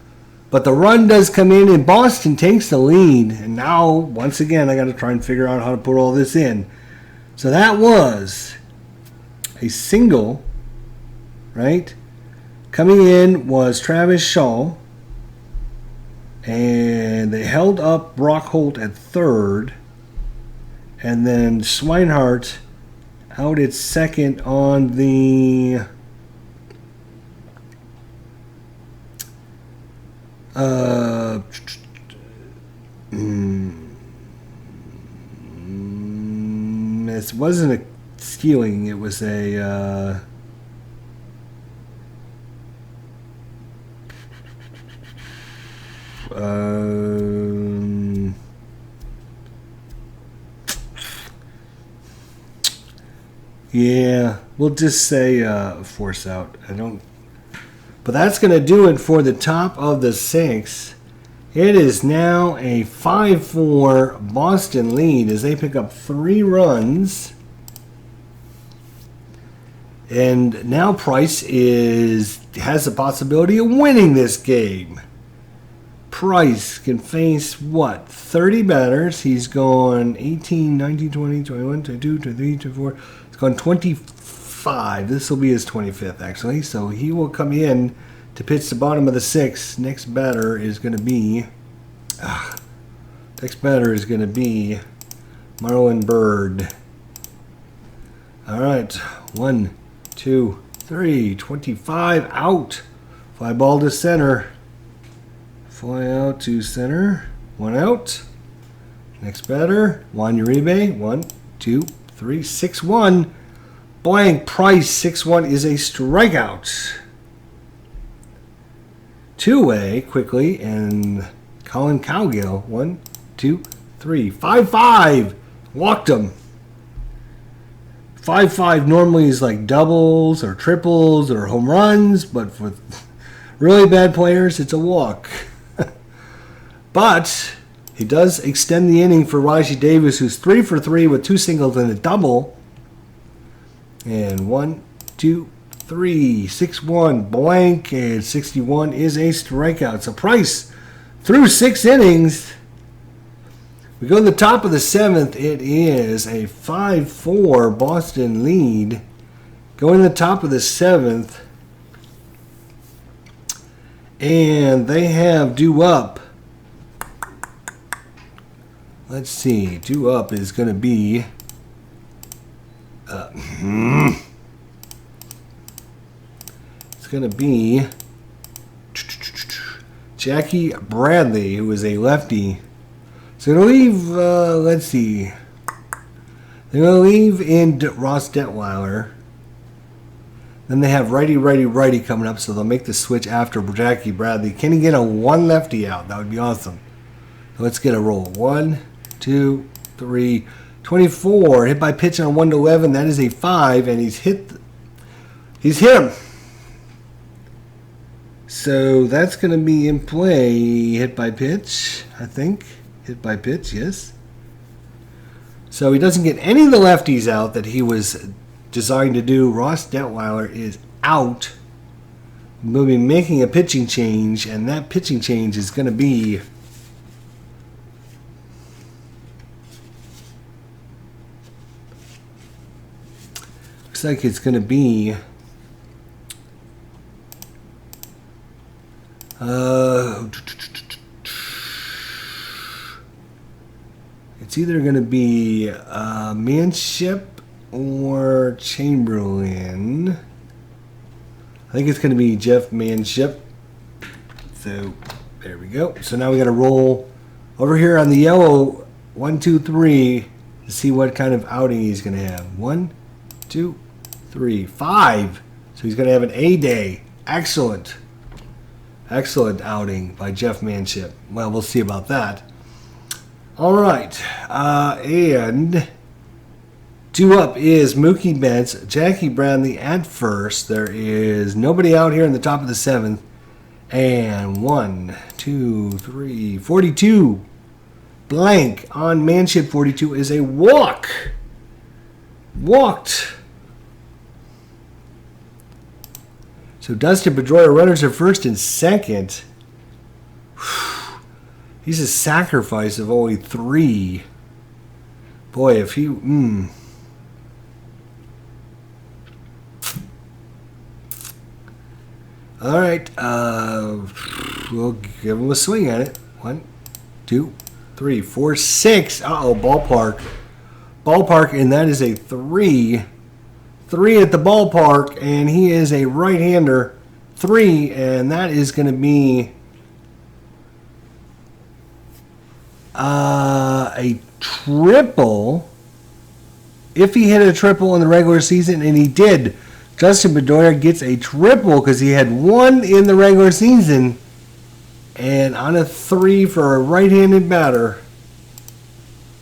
but the run does come in, and Boston takes the lead. And now, once again, I got to try and figure out how to put all this in. So that was a single, right? Coming in was Travis Shaw, and they held up Brock Holt at third, and then Schweinhart out at second on the it wasn't a stealing, it was a Yeah, we'll just say force out. But that's going to do it for the top of the 6. It is now a 5-4 Boston lead as they pick up 3 runs. And now Price has the possibility of winning this game. Price can face, 30 batters. He's gone 18, 19, 20, 21, 22, 23, 24. He's gone 25. This will be his 25th, actually. So he will come in to pitch the bottom of the 6th. Next batter is going to be... Marlon Byrd. All right. 1, 2, 3. 25 out. Fly ball to center. Fly out to center. 1 out. Next batter, Juan Uribe. 1, 2, 3. 6-1. Blank. Price. 6-1 is a strikeout. 2-way quickly, and Colin Cowgill. 1, 2, 3. 5-5. Walked him. 5-5 normally is like doubles or triples or home runs, but for really bad players, it's a walk. But he does extend the inning for Rajai Davis, who's 3 for 3 with 2 singles and a double. And 1, 2, 3, 6-1 blank, and 61 is a strikeout. So Price through 6 innings. We go to the top of the 7th. It is a 5-4 Boston lead. Going to the top of the 7th. And they have due up. Let's see. Due up is going to be... It's going to be... Jackie Bradley, who is a lefty. So they're going to leave, let's see. They're going to leave in Ross Detweiler. Then they have righty coming up, so they'll make the switch after Jackie Bradley. Can he get a 1 lefty out? That would be awesome. So let's get a roll. 1, 2, 3, 24. Hit by pitch on 1-11. That is a 5, and he's hit him. So that's going to be in play. Hit by pitch, I think. Hit by pitch, yes. So he doesn't get any of the lefties out that he was designed to do. Ross Detweiler is out. We'll be making a pitching change, and that pitching change is going to be... Looks like it's going to be... It's either going to be Manship or Chamberlain. I think it's going to be Jeff Manship. So there we go. So now we got to roll over here on the yellow 1, 2, 3 to see what kind of outing he's going to have. 1, 2, 3, 5. So he's going to have an A day. Excellent. Excellent outing by Jeff Manship. Well, we'll see about that. All right. And due up is Mookie Betts, Jackie Bradley at first. There is nobody out here in the top of the 7th. And 1, 2, 3, 42. Blank on Manship. 42 is a walk. Walked. So Dustin Pedroia, runners are first and second. He's a sacrifice of only 3. Boy, if he... All right. We'll give him a swing at it. 1, 2, 3, 4, 6. Uh-oh, ballpark. Ballpark, and that is a 3. 3 at the ballpark, and he is a right-hander. 3, and that is going to be a triple. If he hit a triple in the regular season, and he did, Justin Pedroia gets a triple because he had 1 in the regular season, And on a 3 for a right-handed batter,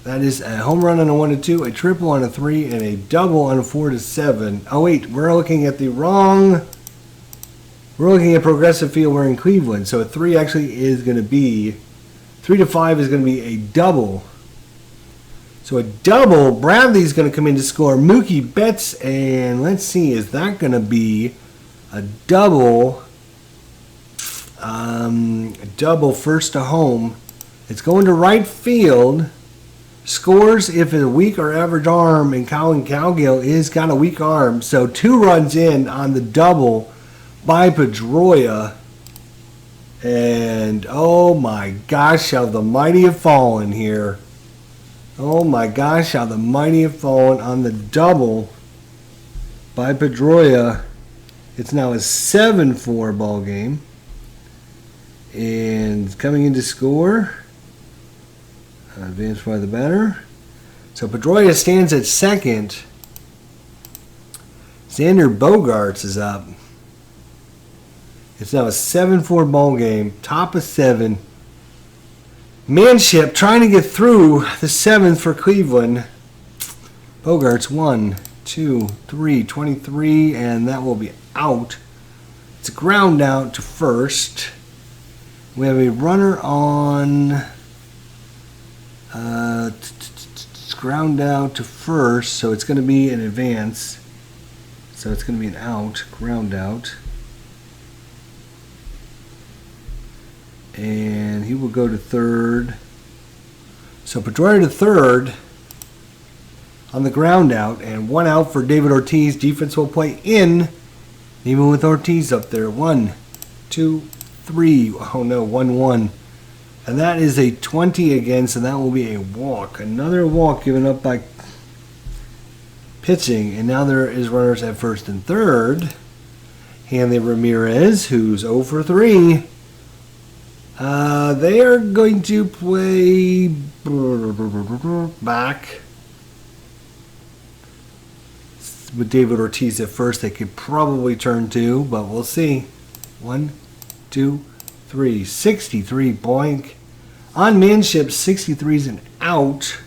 that is a home run on a 1 to 2, a triple on a 3, and a double on a 4 to 7. Oh wait, we're looking at the wrong. We're looking at Progressive Field. We're in Cleveland, so a 3 actually is going to be 3 to 5 is going to be a double. So a double. Bradley's going to come in to score. Mookie Betts, and let's see, is that going to be a double? A double first to home. It's going to right field. Scores if it's a weak or average arm, and Colin Cowgill is got a weak arm. So 2 runs in on the double by Pedroia. And oh my gosh, how the mighty have fallen here. Oh my gosh, how the mighty have fallen on the double by Pedroia. It's now a 7-4 ball game. And coming in to score, advanced by the batter. So Pedroia stands at second. Xander Bogaerts is up. It's now a 7-4 ball game. Top of 7. Manship trying to get through the 7th for Cleveland. Bogaerts 1, 2, 3, 23, and that will be out. It's a ground out to first. We have a runner on ground out to first, so it's going to be an advance. So it's going to be an out, ground out. And he will go to third. So Pedroia to third on the ground out, and 1 out for David Ortiz. Defense will play in, even with Ortiz up there. 1, 2, 3. Oh no, 1-1. And that is a 20 against, and that will be a walk. Another walk given up by pitching. And now there is runners at first and third. Hanley Ramirez, who's 0 for 3. They are going to play back with David Ortiz at first. They could probably turn 2, but we'll see. 1, 2, 3. 63 blank. On Manship, 63 is an out.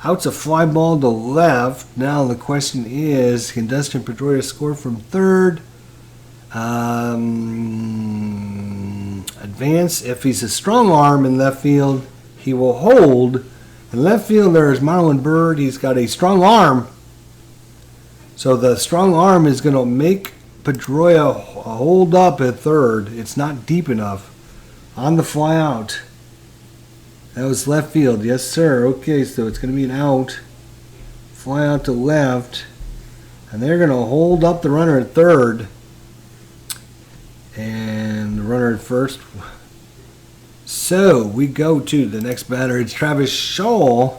Out's a fly ball to left. Now the question is, can Dustin Pedroia score from third? Advance. If he's a strong arm in left field, he will hold. In left field, there is Marlon Byrd. He's got a strong arm. So the strong arm is going to make Pedroia hold up at third. It's not deep enough. On the fly out. That was left field. Yes, sir. Okay, so it's going to be an out. Fly out to left. And they're going to hold up the runner at third. And the runner at first. So we go to the next batter. It's Travis Shaw.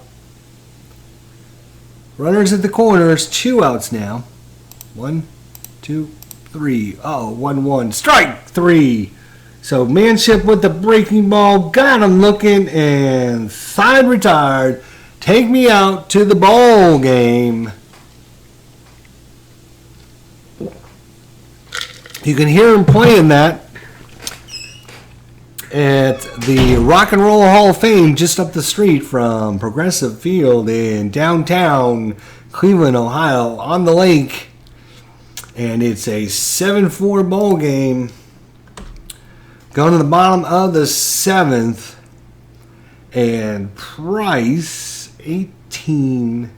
Runners at the corners. 2 outs now. 1, 2, 3. Oh, 1-1. Strike 3. So Manship with the breaking ball. Got him looking. And side retired. Take me out to the ball game. You can hear him playing that at the Rock and Roll Hall of Fame just up the street from Progressive Field in downtown Cleveland, Ohio, on the lake. And it's a 7-4 ball game. Going to the bottom of the 7th. And Price, 18,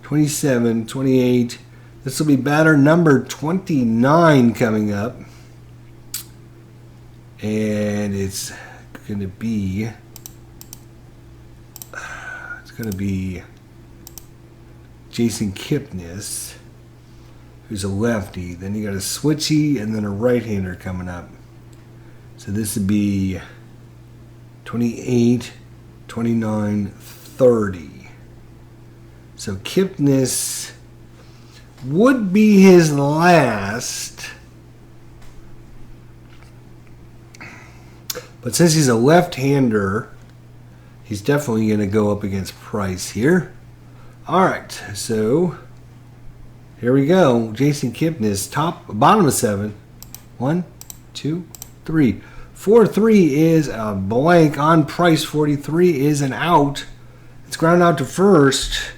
27, 28. This will be batter number 29 coming up. And it's going to be Jason Kipnis, who's a lefty. Then you got a switchy and then a right-hander coming up. So this would be 28, 29, 30. So Kipnis would be his last. But since he's a left-hander, he's definitely going to go up against Price here. All right, so here we go. Jason Kipnis, bottom of 7. 1, 2, 3. 4-3 is a blank. On Price, 43 is an out. It's ground out to first.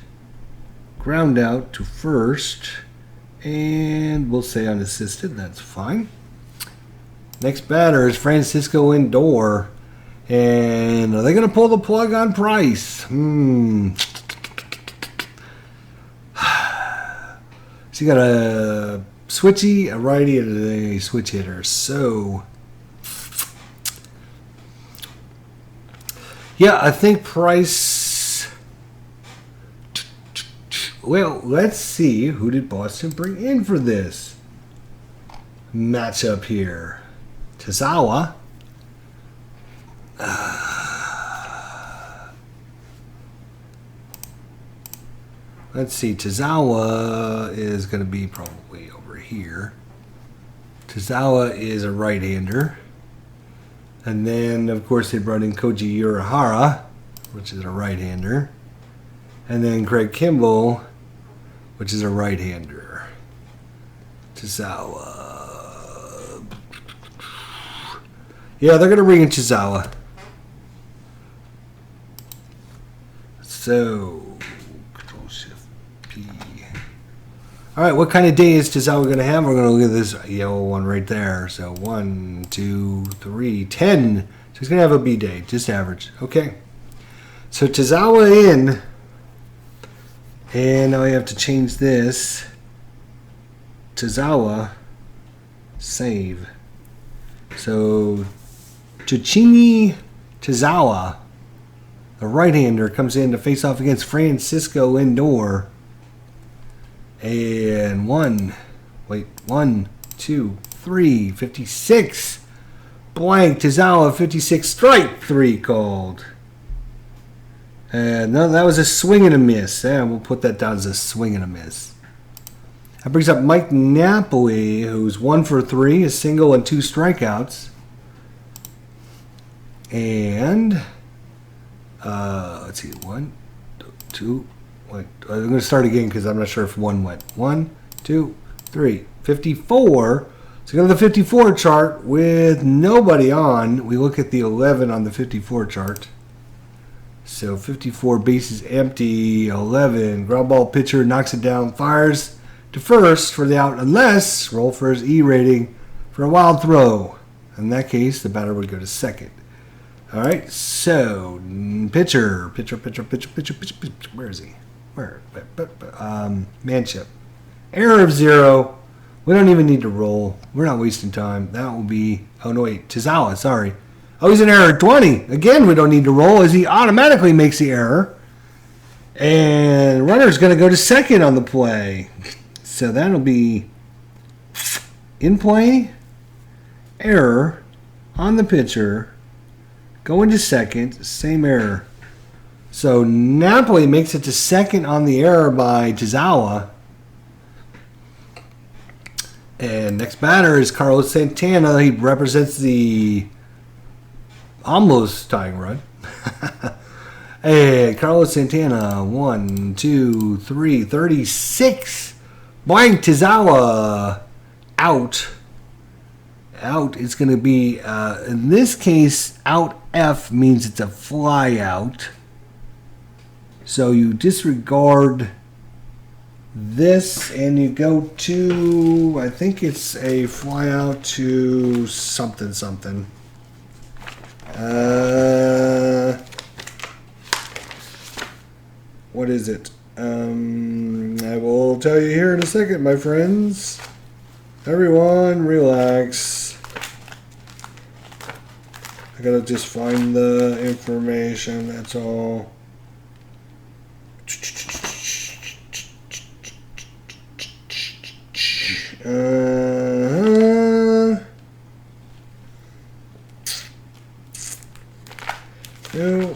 Ground out to first. And we'll say unassisted. That's fine. Next batter is Francisco Lindor. And are they going to pull the plug on Price? So you got a switchy, a righty, and a switch hitter. So, yeah, I think Price. Well, let's see. Who did Boston bring in for this matchup here? Tazawa. Let's see. Tazawa is going to be probably over here. Tazawa is a right-hander. And then, of course, they brought in Koji Urahara, which is a right-hander. And then Craig Kimbrel, which is a right-hander. Tazawa. Yeah, they're going to bring in Tazawa. So, Control-Shift-P. All right, what kind of day is Tazawa going to have? We're going to look at this yellow one right there. So 1, 2, 3, 10. So he's going to have a B day, just average. Okay. So Tazawa in. And now we have to change this. Tazawa, save. So Chichini Tazawa, the right-hander, comes in to face off against Francisco Lindor. And 1, 2, 3, 56. Blank, Tazawa, 56, strike 3 called. No, that was a swing and a miss. Yeah, we'll put that down as a swing and a miss. That brings up Mike Napoli, who's 1 for 3, a single and 2 strikeouts. And let's see, 1, 2. I'm going to start again because I'm not sure if 1 went. 1, 2, 3, 54. So go to the 54 chart with nobody on. We look at the 11 on the 54 chart. So 54 bases empty, 11. Ground ball pitcher knocks it down, fires to first for the out, unless roll for his E rating for a wild throw. In that case, the batter would go to second. All right, so pitcher. Where is he? Manship. Error of 0. We don't even need to roll. We're not wasting time. That will be, oh no wait, Tazawa, sorry. Oh, he's an error 20. Again, we don't need to roll as he automatically makes the error. And runner's going to go to second on the play. So that'll be in play, error on the pitcher, going to second, same error. So Napoli makes it to second on the error by Tazawa. And next batter is Carlos Santana. He represents the almost tying run. Hey, Carlos Santana, 1, 2, 3, 36. Blank Tazawa out. Out is going to be, in this case, out F means it's a fly out. So you disregard this and you go to, I think it's a fly out to something. What is it? I will tell you here in a second, my friends. Everyone, relax. I gotta just find the information, that's all.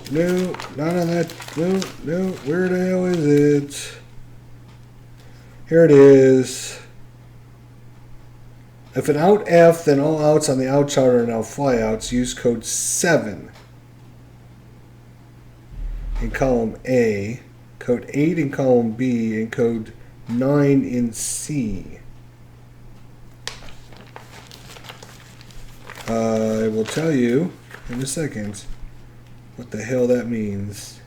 No, not on that. No, where the hell is it? Here it is. If an out F, then all outs on the out chart are now flyouts. Use code 7 in column A, code 8 in column B, and code 9 in C. I will tell you in a second what the hell that means.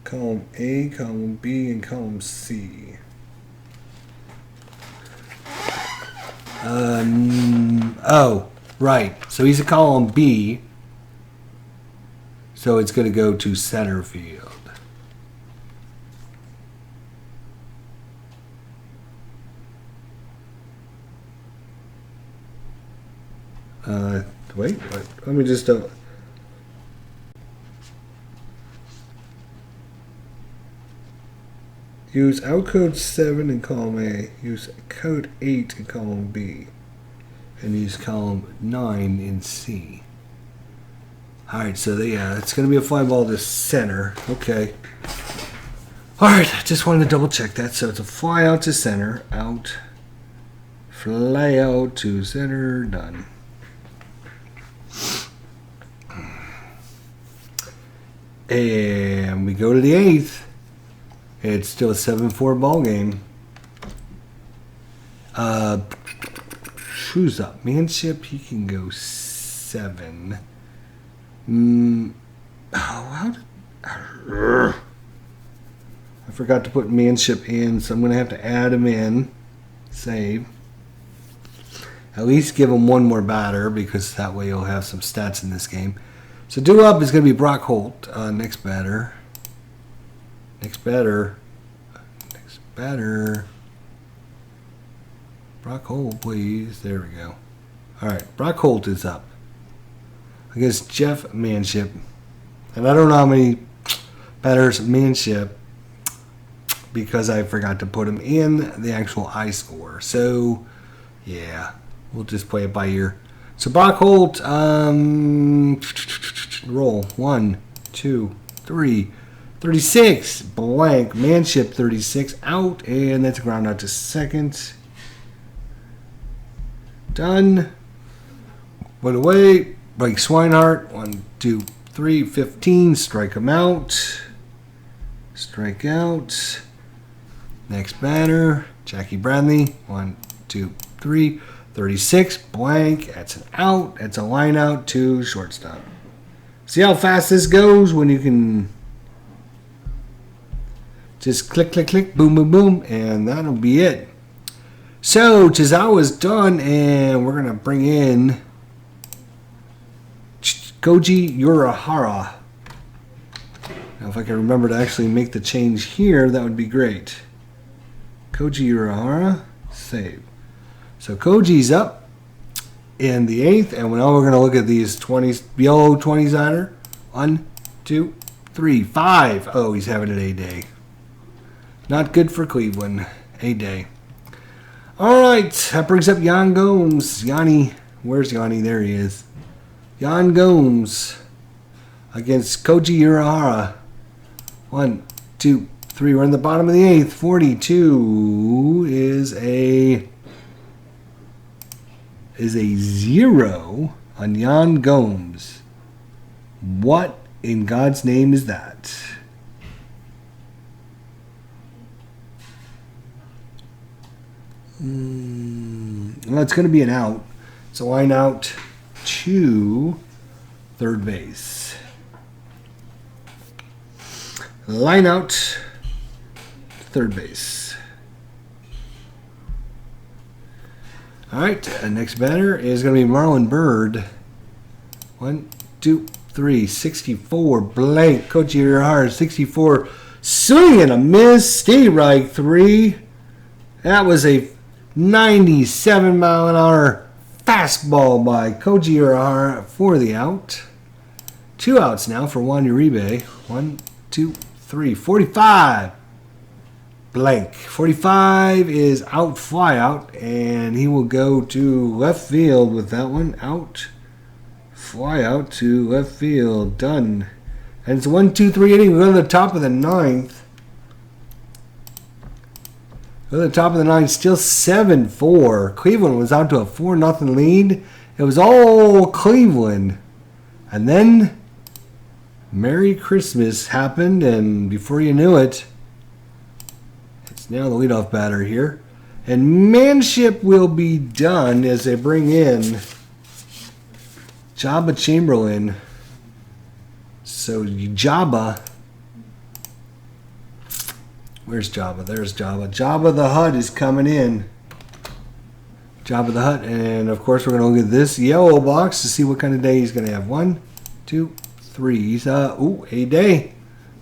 Column A, column B, and column C. Oh, right. So he's a column B. So it's going to go to center field. Wait. Let me just... use outcode 7 in column A. Use code 8 in column B. And use column 9 in C. Alright, so it's going to be a fly ball to center. Okay. Alright, I just wanted to double check that. So it's a fly out to center. Out. Fly out to center. Done. And we go to the 8th. It's still a 7-4 ball game. Shoes up. Manship, he can go 7. I forgot to put Manship in, so I'm going to have to add him in. Save. At least give him one more batter, because that way he'll have some stats in this game. So due up is going to be Brock Holt. Next batter. Brock Holt, please. There we go. Alright, Brock Holt is up against Jeff Manship. And I don't know how many batters Manship, because I forgot to put him in the actual I score. So, yeah, we'll just play it by ear. So Brock Holt, roll. 1, 2, 3. 36, blank. Manship, 36, out. And that's a ground out to second. Done. Put away. Blake Swinehart, 1, 2, 3, 15. Strike him out. Strike out. Next batter, Jackie Bradley, 1, 2, 3. 36, blank. That's an out. That's a line out to shortstop. See how fast this goes when you can just click, click, click, boom, boom, boom, and that'll be it. So Chizawa's done, and we're going to bring in Koji Urahara. Now, if I can remember to actually make the change here, that would be great. Koji Urahara, save. So Koji's up in the 8th, and now we're going to look at these 20s, yellow 20-sider. 1, 2, 3, 5. Oh, he's having an A-day. Not good for Cleveland. A-day. All right, that brings up Yan Gomes. Yanni, where's Yanni? There he is. Yan Gomes against Koji Urahara. 1, 2, 3. We're in the bottom of the 8th. 42 is a 0 on Yan Gomes. What in God's name is that? Well, it's going to be an out. It's a line out to third base. Line out to third base. All right, next batter is going to be Marlon Byrd. 1, 2, 3, 64, blank. Koji Urahara, 64. Swing and a miss. Strike 3. That was a 97-mile-an-hour fastball by Koji Urahara for the out. 2 outs now for Juan Uribe. 1, 2, 3, 45. Blank. 45 is out, fly out, and he will go to left field with that one. Out, fly out to left field. Done. And it's a 1-2-3 inning. We go to the top of the 9th. Go to the top of the 9th. Still 7-4. Cleveland was out to a 4-0 lead. It was all Cleveland. And then Merry Christmas happened, and before you knew it, it's now the leadoff batter here. And Manship will be done as they bring in Jabba Chamberlain. So Jabba. Where's Jabba? There's Jabba. Jabba the Hutt is coming in. Jabba the Hutt. And of course we're going to look at this yellow box to see what kind of day he's going to have. 1, 2, 3. He's a day.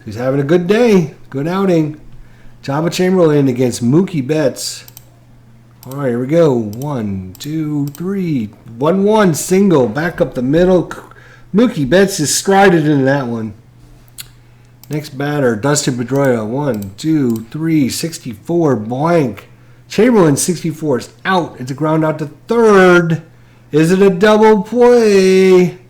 He's having a good day. Good outing. Jabba Chamberlain against Mookie Betts. All right, here we go. 1, 2, 3. 1-1 single. Back up the middle. Mookie Betts is strided into that one. Next batter, Dustin Pedroia. 1, 2, 3. 64 blank. Chamberlain 64 is out. It's a ground out to third. Is it a double play?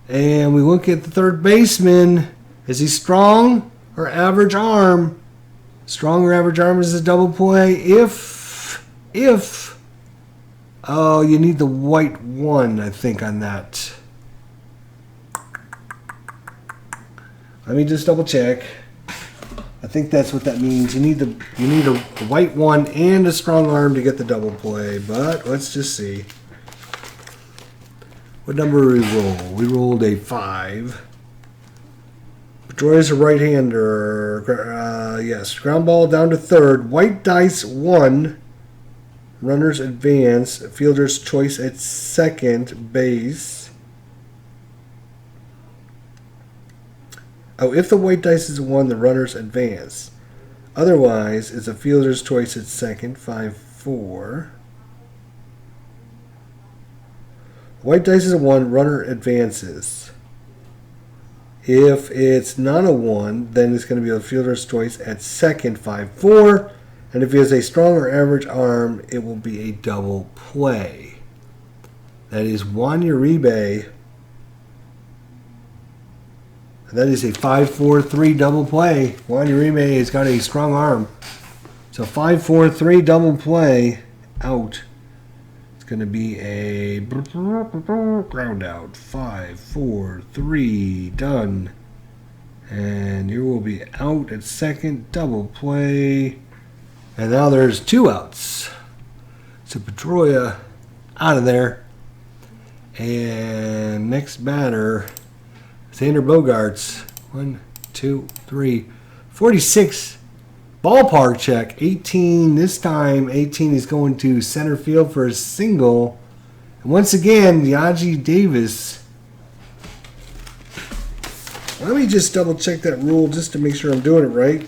And we look at the third baseman. Is he strong or average arm? Strong or average arm is a double play. Oh, you need the white one, I think, on that. Let me just double check. I think that's what that means. You need a white one and a strong arm to get the double play. But let's just see. What number did we roll? We rolled a 5. Pedroia's a right-hander. Yes, ground ball down to third. White dice 1. Runners advance. Fielder's choice at second base. Oh, if the white dice is 1, the runners advance. Otherwise, it's a fielder's choice at second. 5-4. White dice is a 1, runner advances. If it's not a 1, then it's going to be a fielder's choice at second. 5-4. And if he has a strong or average arm, it will be a double play. That is Juan Uribe. And that is a 5-4-3 double play. Juan Uribe has got a strong arm. So 5-4-3 double play. Out. It's going to be a ground out. 5-4-3. Done. And you will be out at second. Double play. And now there's 2 outs. So Pedroia out of there. And next batter, Xander Bogaerts. 1, 2, 3. 46 ballpark check. 18 this time. 18 is going to center field for a single. And once again, Yaji Davis. Let me just double check that rule just to make sure I'm doing it right.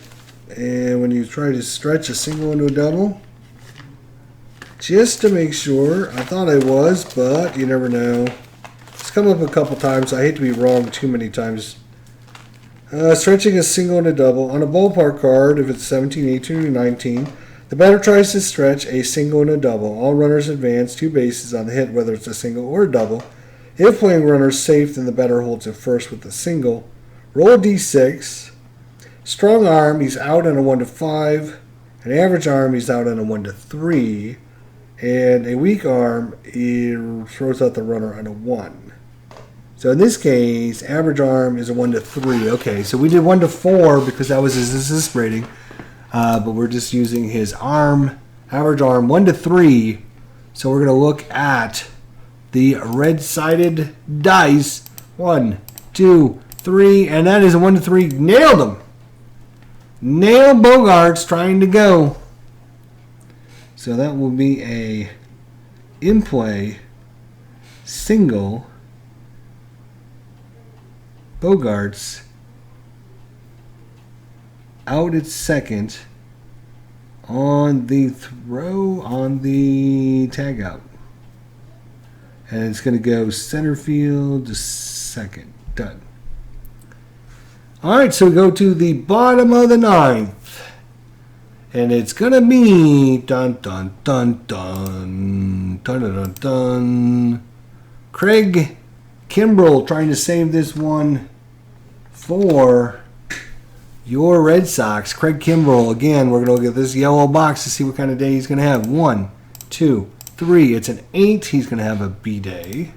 And when you try to stretch a single into a double, just to make sure, I thought I was, but you never know. It's come up a couple times. I hate to be wrong too many times. Stretching a single and a double. On a ballpark card, if it's 17, 18, or 19, the batter tries to stretch a single and a double. All runners advance 2 bases on the hit, whether it's a single or a double. If playing runners safe, then the batter holds it first with the single. Roll a d6. Strong arm, he's out on a 1-5. An average arm, he's out on a 1-3. And a weak arm, he throws out the runner on a 1. So in this case, average arm is a 1-3. Okay, so we did 1-4 because that was his assist rating. But we're just using his arm, average arm, 1-3. So we're going to look at the red-sided dice. 1, 2, 3. And that is a 1-3. Nailed him. Nail Bogaerts trying to go. So that will be a in-play single. Bogaerts out at second on the throw on the tag out. And it's going to go center field to second. Done. All right, so we go to the bottom of the 9th. And it's going to be dun dun dun dun dun dun dun dun. Craig Kimbrell trying to save this one for your Red Sox. Craig Kimbrell, again, we're going to look at this yellow box to see what kind of day he's going to have. 1, 2, 3. It's an 8. He's going to have a B day.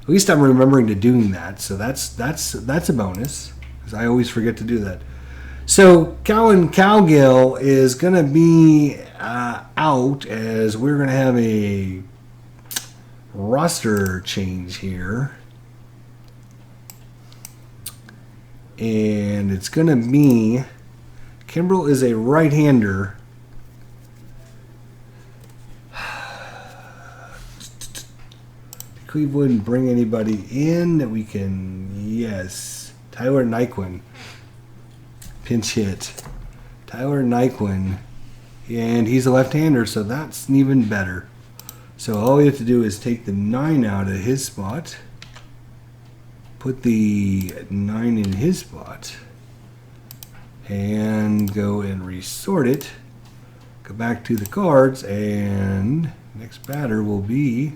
At least I'm remembering to doing that, so that's a bonus. Because I always forget to do that. So Colin Cowgill is going to be out, as we're going to have a roster change here. And it's going to be, Kimbrel is a right-hander. Cleveland bring anybody in that we can? Yes. Tyler Nyquin. Pinch hit. Tyler Nyquin. And he's a left-hander, so that's even better. So all we have to do is take the 9 out of his spot. Put the 9 in his spot. And go and resort it. Go back to the cards, and next batter will be...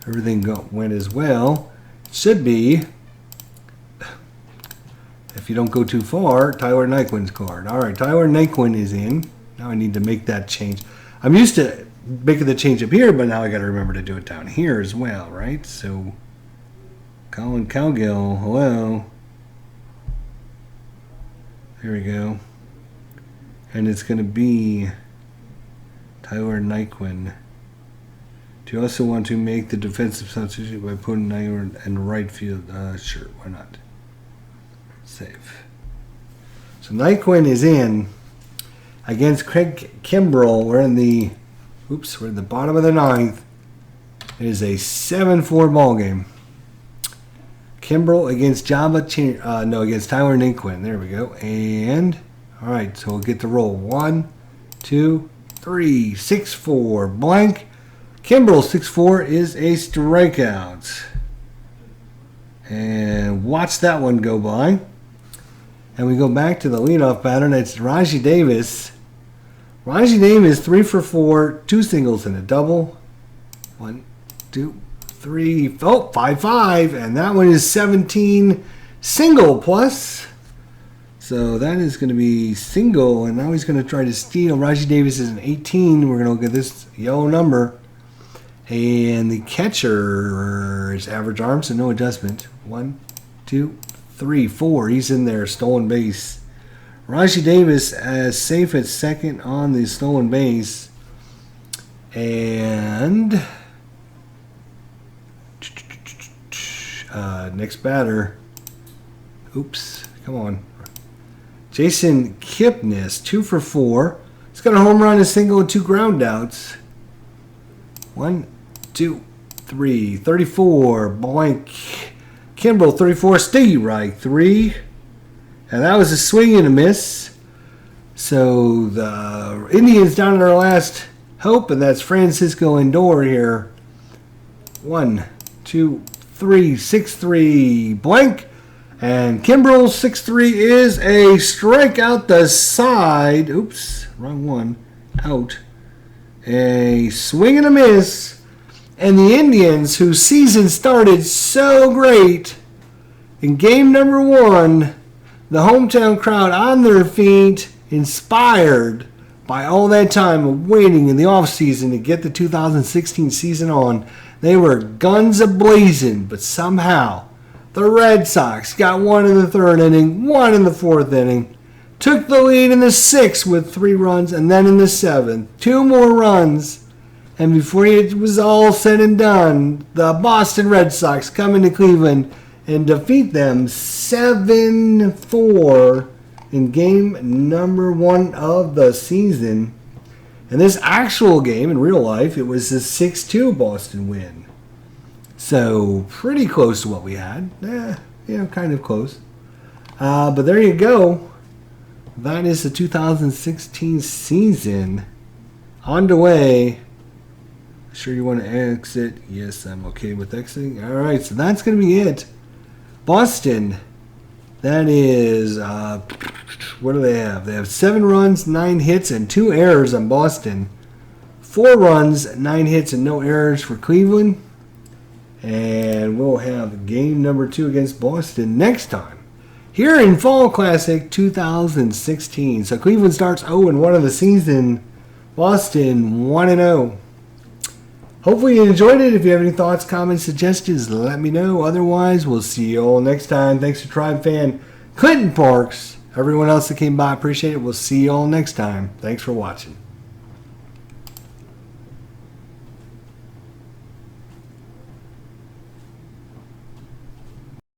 Everything went as well. It should be, if you don't go too far, Tyler Nyquin's card. All right, Tyler Nyquin is in. Now I need to make that change. I'm used to making the change up here, but now I got to remember to do it down here as well, right? So, Colin Cowgill, hello. There we go. And it's going to be Tyler Nyquin. Do you also want to make the defensive substitute by putting Nyquin in right field? Sure, why not? Save. So Nyquin is in against Craig Kimbrel. We're in the bottom of the 9th. It is a 7-4 ball game. Kimbrel against against Tyler Nyquin. There we go. And all right, so we'll get the roll. 1, 2, 3, 6-4 blank. Kimbrel 6-4 is a strikeout. And watch that one go by. And we go back to the leadoff batter, and it's Raji Davis. Raji Davis 3 for 4, 2 singles and a double. 1, 2, 3, 4, 5. And that one is 17 single plus. So that is going to be single, and now he's going to try to steal. Raji Davis is an 18. We're going to look at this yellow number. And the catcher is average arm, so no adjustment. 1, 2, 3, 4. He's in there, stolen base. Raji Davis as safe at second on the stolen base. And next batter. Oops, come on. Jason Kipnis, 2 for 4. He's got a home run, a single, and 2 ground outs. 1, 2, 3, 34, blank. Kimbrel, 34, Steve Reich, 3. And that was a swing and a miss. So the Indians down to their last hope, and that's Francisco Lindor here. 1, 2, 3, 6-3, blank. And Kimbrel, 6-3 is a strikeout the side. Oops, wrong one. Out. A swing and a miss. And the Indians, whose season started so great, in game number 1, the hometown crowd on their feet, inspired by all that time of waiting in the offseason to get the 2016 season on. They were guns a-blazing, but somehow the Red Sox got 1 in the 3rd inning, 1 in the 4th inning, took the lead in the 6th with 3 runs, and then in the 7th, 2 more runs. And before it was all said and done, the Boston Red Sox come into Cleveland and defeat them 7-4 in game number 1 of the season. And this actual game, in real life, it was a 6-2 Boston win. So, pretty close to what we had. Kind of close. But there you go. That is the 2016 season. On the way. Sure you want to exit? Yes, I'm okay with exiting. All right, so that's going to be it. Boston. That is, what do they have? They have 7 runs, 9 hits, and 2 errors on Boston. 4 runs, 9 hits, and no errors for Cleveland. And we'll have game number 2 against Boston next time. Here in Fall Classic 2016. So Cleveland starts 0-1 of the season. Boston 1-0. Hopefully you enjoyed it. If you have any thoughts, comments, suggestions, let me know. Otherwise, we'll see you all next time. Thanks to Tribe Fan Clinton Parks. Everyone else that came by, appreciate it. We'll see you all next time. Thanks for watching.